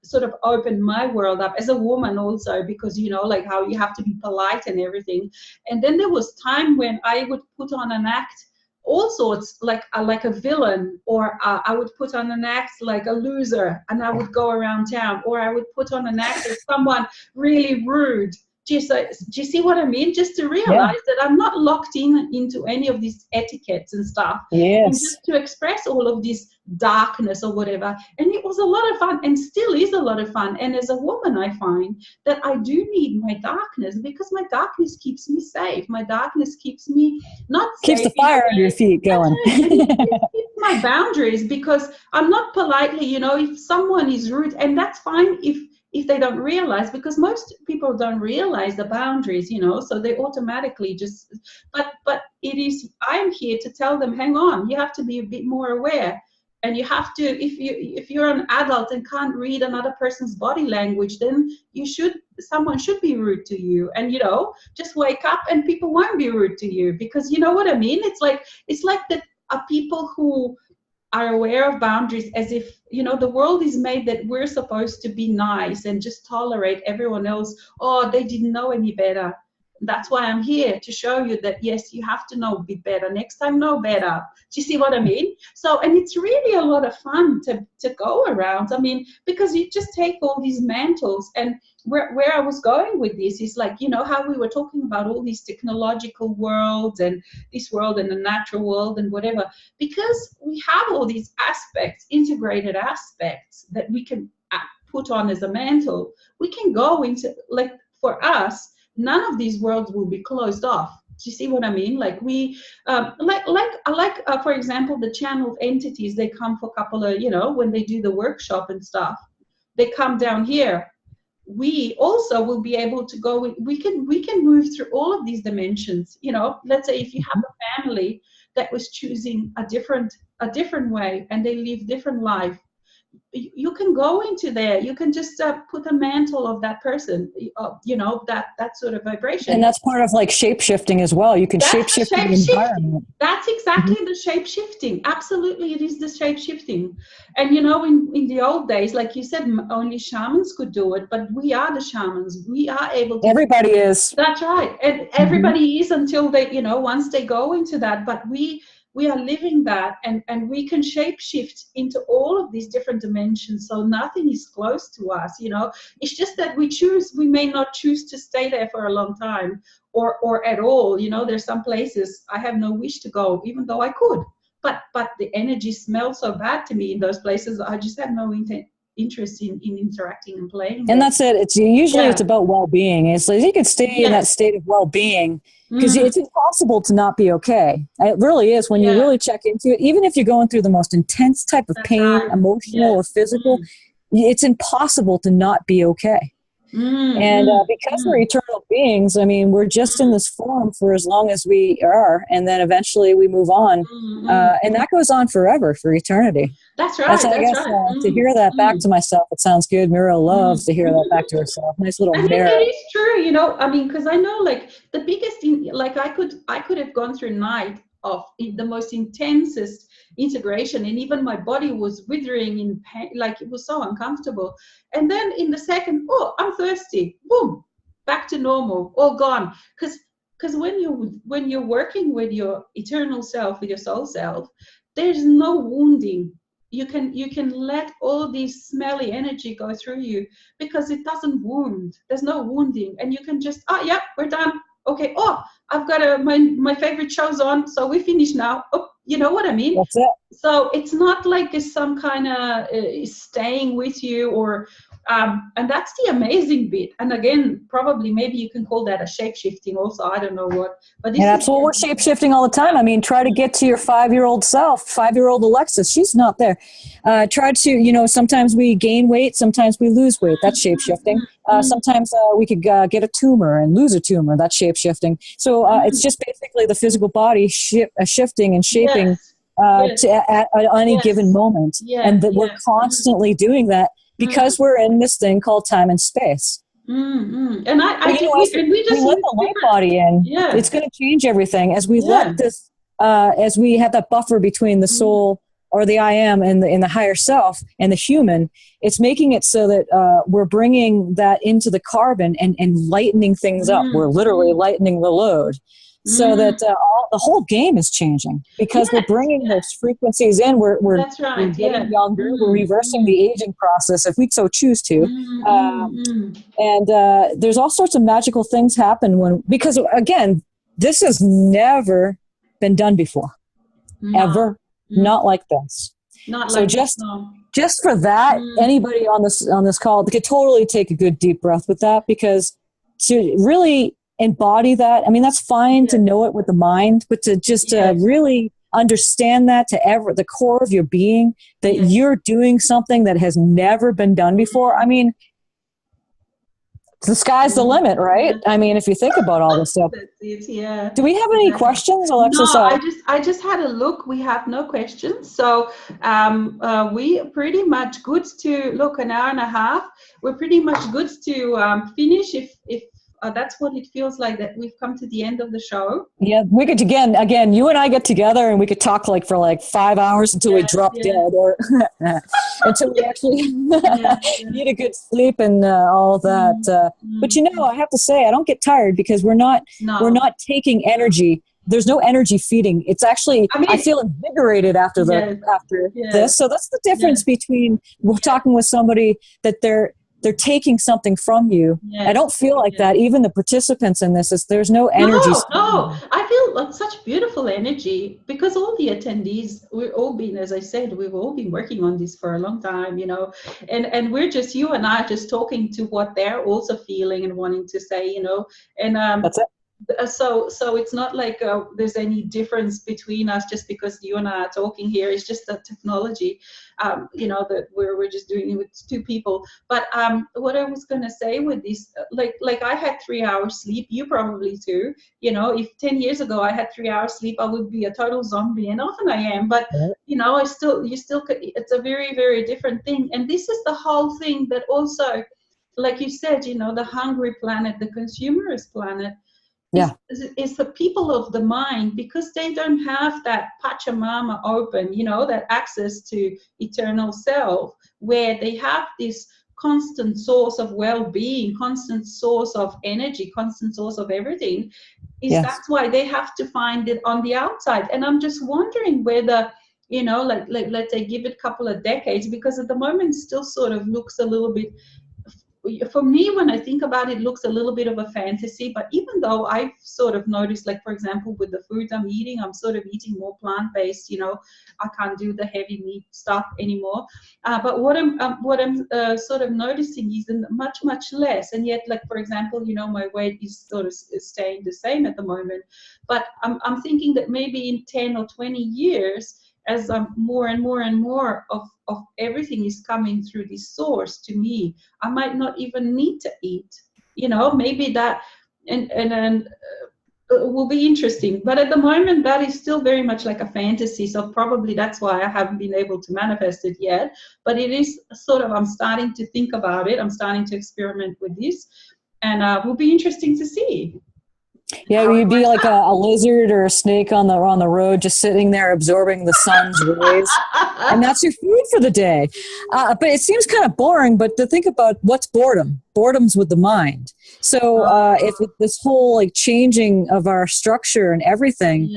sort of opened my world up as a woman also, because like how you have to be polite and everything. And then there was time when I would put on an act all sorts, like a villain, or I would put on an act like a loser, and I would go around town, or I would put on an act as someone really rude. Do you see what I mean? Just to realize that I'm not locked into any of these etiquettes and stuff. Yes. And just to express all of this darkness or whatever. And it was a lot of fun, and still is a lot of fun. And as a woman, I find that I do need my darkness, because my darkness keeps me safe. My darkness keeps me not keeps safe. The fire under your feet going. It's my boundaries, because I'm not politely, if someone is rude, and that's fine if they don't realize, because most people don't realize the boundaries, so they automatically just, but it is, I'm here to tell them, hang on, you have to be a bit more aware. And you have to, if you're an adult and can't read another person's body language, then someone should be rude to you. And just wake up, and people won't be rude to you, because you know what I mean. It's like that people who are aware of boundaries, as if the world is made that we're supposed to be nice and just tolerate everyone else. Oh, they didn't know any better. That's why I'm here, to show you that yes, you have to know a bit better. Next time, know better. Do you see what I mean? So, and it's really a lot of fun to go around. I mean, because you just take all these mantles, and where I was going with this is like, how we were talking about all these technological worlds and this world and the natural world and whatever, because we have all these aspects, integrated aspects that we can put on as a mantle. We can go into, like, for us, none of these worlds will be closed off. Do you see what I mean? Like we, for example, the channeled entities, they come for a couple of, when they do the workshop and stuff, they come down here. We also will be able to go, we can move through all of these dimensions. Let's say if you have a family that was choosing a different way, and they live different life, you can go into there. You can just put a mantle of that person, that sort of vibration. And that's part of like shape-shifting as well. You can shape-shift the environment. That's exactly the shape-shifting. Absolutely, it is the shape-shifting. And in the old days, like you said, only shamans could do it, but we are the shamans. We are able to. Everybody is. That's right. And everybody is, until they, once they go into that. But we are living that, and we can shape shift into all of these different dimensions. So nothing is close to us, It's just that we may not choose to stay there for a long time, or at all. There's some places I have no wish to go, even though I could. But the energy smells so bad to me in those places. I just have no interest in interacting and playing. And that's it. It's usually it's about well-being. It's like you can stay in that state of well-being because it's impossible to not be okay. It really is when you really check into it. Even if you're going through the most intense type of pain, emotional or physical, it's impossible to not be okay. And because we're eternal beings, I mean, we're just in this form for as long as we are, and then eventually we move on, and that goes on forever, for eternity. That's right. I guess to hear that back to myself, it sounds good. Muriel loves to hear that back to herself. Nice little mirror. It is true, you know. I mean, because I know, like, the biggest thing, like, I could have gone through a night of the most intensest integration, and even my body was withering in pain, like it was so uncomfortable. And then in the second, oh, I'm thirsty, boom, back to normal, all gone. Because when you're working with your eternal self, with your soul self, there's no wounding. You can let all this smelly energy go through you because it doesn't wound. There's no wounding, and you can just, oh yeah, we're done. Okay, oh, I've got my favorite show's on, so we finish now. Oh, you know what I mean? That's it. So it's not like it's some kind of staying with you, or and that's the amazing bit. And again, probably maybe you can call that a shape-shifting also. I don't know what. But this that's what we're shape-shifting all the time. I mean, try to get to your 5-year-old self, 5-year-old Alexis. She's not there. Try to, you know, sometimes we gain weight, sometimes we lose weight. That's shape-shifting. Sometimes we could get a tumor and lose a tumor. That's shape-shifting. So it's just basically the physical body shifting and shaping at any given moment. And that we're constantly doing that because we're in this thing called time and space. And I think we just let the light body in. It's going to change everything as we let this, as we have that buffer between the soul or the I am and the higher self and the human. It's making it so that we're bringing that into the carbon and lightening things up. We're literally lightening the load. So that the whole game is changing because we're bringing those frequencies in. We're getting younger. We're reversing the aging process if we so choose to. And there's all sorts of magical things happen because again, this has never been done before, ever, not like this. Just for that, anybody on this call could totally take a good deep breath with that, because to really embody that. I mean, that's fine to know it with the mind, but to just really understand that to the core of your being, that you're doing something that has never been done before. I mean, the sky's the limit, right? I mean, if you think about all this stuff. Do we have any questions, Alexis? No, I just had a look. We have no questions. So we pretty much good to look an hour and a half. We're pretty much good to finish if that's what it feels like, that we've come to the end of the show. Yeah, we could again, you and I get together and we could talk for 5 hours until we drop dead, or until we actually need a good sleep and all that. But I have to say, I don't get tired because we're not taking energy. There's no energy feeding. It's actually, I feel invigorated after this. So that's the difference between talking with somebody that they're taking something from you. I don't feel like that. Even the participants in this, there's no energy. No, I feel like such beautiful energy because all the attendees, we've all been, as I said, we've all been working on this for a long time, and we're just, you and I, just talking to what they're also feeling and wanting to say, and that's it. So it's not like there's any difference between us just because you and I are talking here. It's just the technology, that we're just doing it with two people. But what I was going to say with this, like I had 3 hours sleep, you probably too. If 10 years ago I had 3 hours sleep, I would be a total zombie, and often I am. But it's a very, very different thing. And this is the whole thing that also, like you said, the hungry planet, the consumerist planet. Is the people of the mind, because they don't have that Pachamama open, that access to eternal self, where they have this constant source of well-being, constant source of energy, constant source of everything. That's why they have to find it on the outside. And I'm just wondering whether, let's say give it a couple of decades, because at the moment it still sort of looks a little bit for me, when I think about it, looks a little bit of a fantasy. But even though I've sort of noticed, like, for example, with the foods I'm eating, I'm sort of eating more plant-based. I can't do the heavy meat stuff anymore. But what I'm sort of noticing is much, much less. And yet, like, for example, my weight is sort of staying the same at the moment. But I'm thinking that maybe in 10 or 20 years, as more and more and more of everything is coming through this source to me, I might not even need to eat. Maybe that and will be interesting. But at the moment, that is still very much like a fantasy. So probably that's why I haven't been able to manifest it yet. But it is sort of, I'm starting to think about it. I'm starting to experiment with this, and will be interesting to see. Yeah, you'd be like a lizard or a snake on the road, just sitting there absorbing the sun's rays, and that's your food for the day. But it seems kind of boring. But to think about what's boredom? Boredom's with the mind. So if this whole like changing of our structure and everything,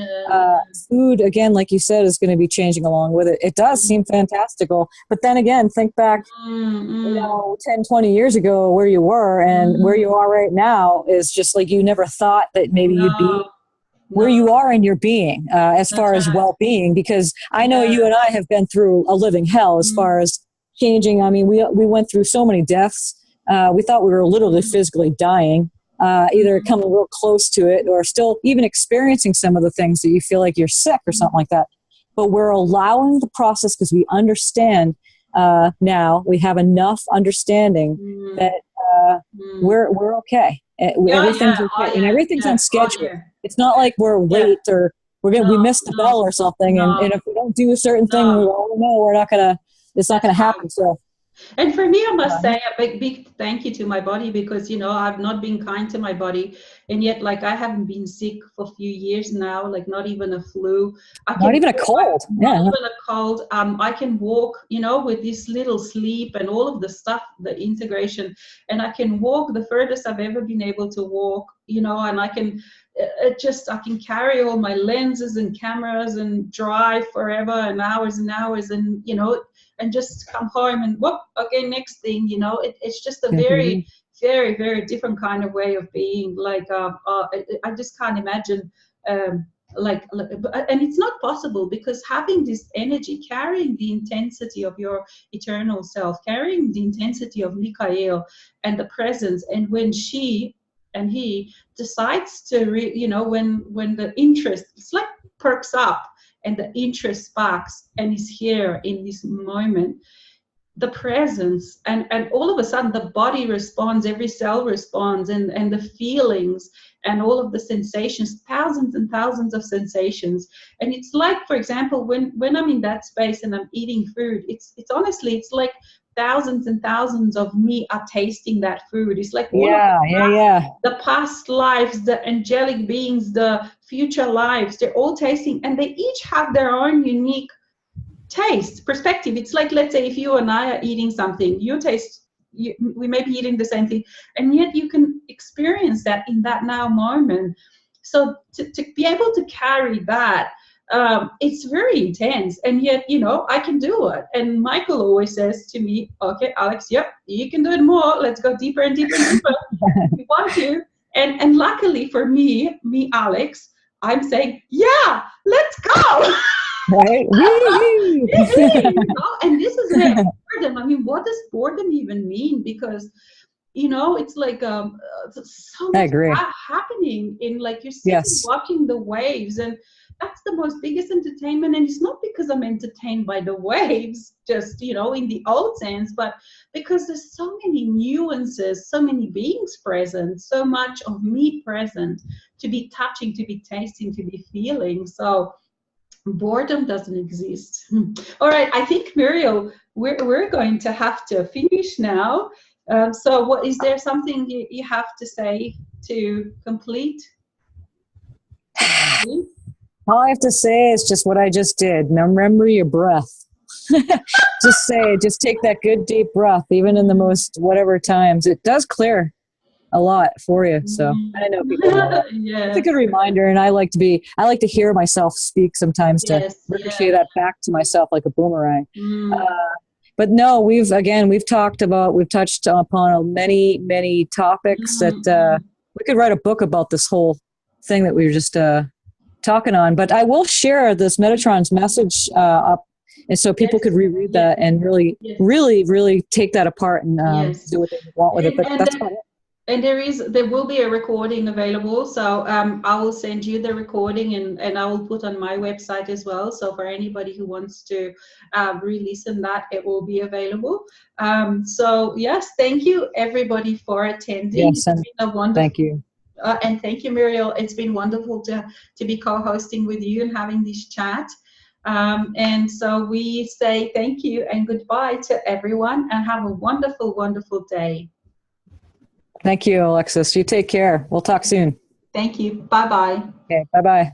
food again, like you said, is going to be changing along with it. It does seem fantastical. But then again, think back, 10, 20 years ago where you were and where you are right now is just like you never thought that maybe you'd be where you are in your being as far as well-being, because I know you and I have been through a living hell as far as changing. I mean, we went through so many deaths. We thought we were literally physically dying, either coming real close to it or still even experiencing some of the things that you feel like you're sick or something like that. But we're allowing the process because we understand now, we have enough understanding that we're okay. Everything's okay, and everything's on schedule. It's not like we're late or we missed the bell or something. And if we don't do a certain thing, it's not gonna happen. So. And for me, I must say a big thank you to my body, because, I've not been kind to my body. And yet, like, I haven't been sick for a few years now, like not even a flu. Not even a cold. Not even a cold. I can walk, with this little sleep and all of the stuff, the integration. And I can walk the furthest I've ever been able to walk, and I can I can carry all my lenses and cameras and drive forever and hours and, and just come home and whoop, okay, next thing, it's just a very, very, very different kind of way of being. Like, I just can't imagine, and it's not possible, because having this energy, carrying the intensity of your eternal self, carrying the intensity of Mikael and the presence, and when she and he decides to, when the interest, it's like perks up, and the interest sparks and is here in this moment, the presence, and all of a sudden the body responds, every cell responds, and the feelings and all of the sensations, thousands and thousands of sensations. And it's like, for example, when I'm in that space and I'm eating food, it's honestly, it's like thousands and thousands of me are tasting that food. It's like the past lives, the angelic beings, the future lives, they're all tasting, and they each have their own unique taste, perspective. It's like, let's say if you and I are eating something, we may be eating the same thing, and yet you can experience that in that now moment. So to be able to carry that, it's very intense, and yet, I can do it. And Michael always says to me, okay, Alex, yep, you can do it more. Let's go deeper and deeper and deeper. If you want to. And luckily for me, Alex, I'm saying, yeah, let's go. Right? And this is where boredom. I mean, what does boredom even mean? Because, it's like so much happening in, like, you're sitting watching the waves, and that's the most biggest entertainment. And it's not because I'm entertained by the waves, just, in the old sense, but because there's so many nuances, so many beings present, so much of me present to be touching, to be tasting, to be feeling. So boredom doesn't exist. All right, I think, Muriel, we're going to have to finish now. So what is there something you have to say to complete? All I have to say is just what I just did. Now remember your breath. Just take that good deep breath, even in the most whatever times. It does clear a lot for you. So I know people know that. It's a good reminder, and I like to hear myself speak sometimes to ricochet that back to myself like a boomerang. but no, we've touched upon many topics that we could write a book about this whole thing that we were just talking on. But I will share this Metatron's message up, and so people could reread that and really take that apart and do what they want with it. But that's fine. And there will be a recording available, so I will send you the recording, and I will put on my website as well. So for anybody who wants to re-listen that, it will be available. So yes, thank you everybody for attending. Yes, and it's been a wonderful, thank you. And thank you, Muriel. It's been wonderful to be co-hosting with you and having this chat. And so we say thank you and goodbye to everyone, and have a wonderful, wonderful day. Thank you, Alexis. You take care. We'll talk soon. Thank you. Bye-bye. Okay, bye-bye.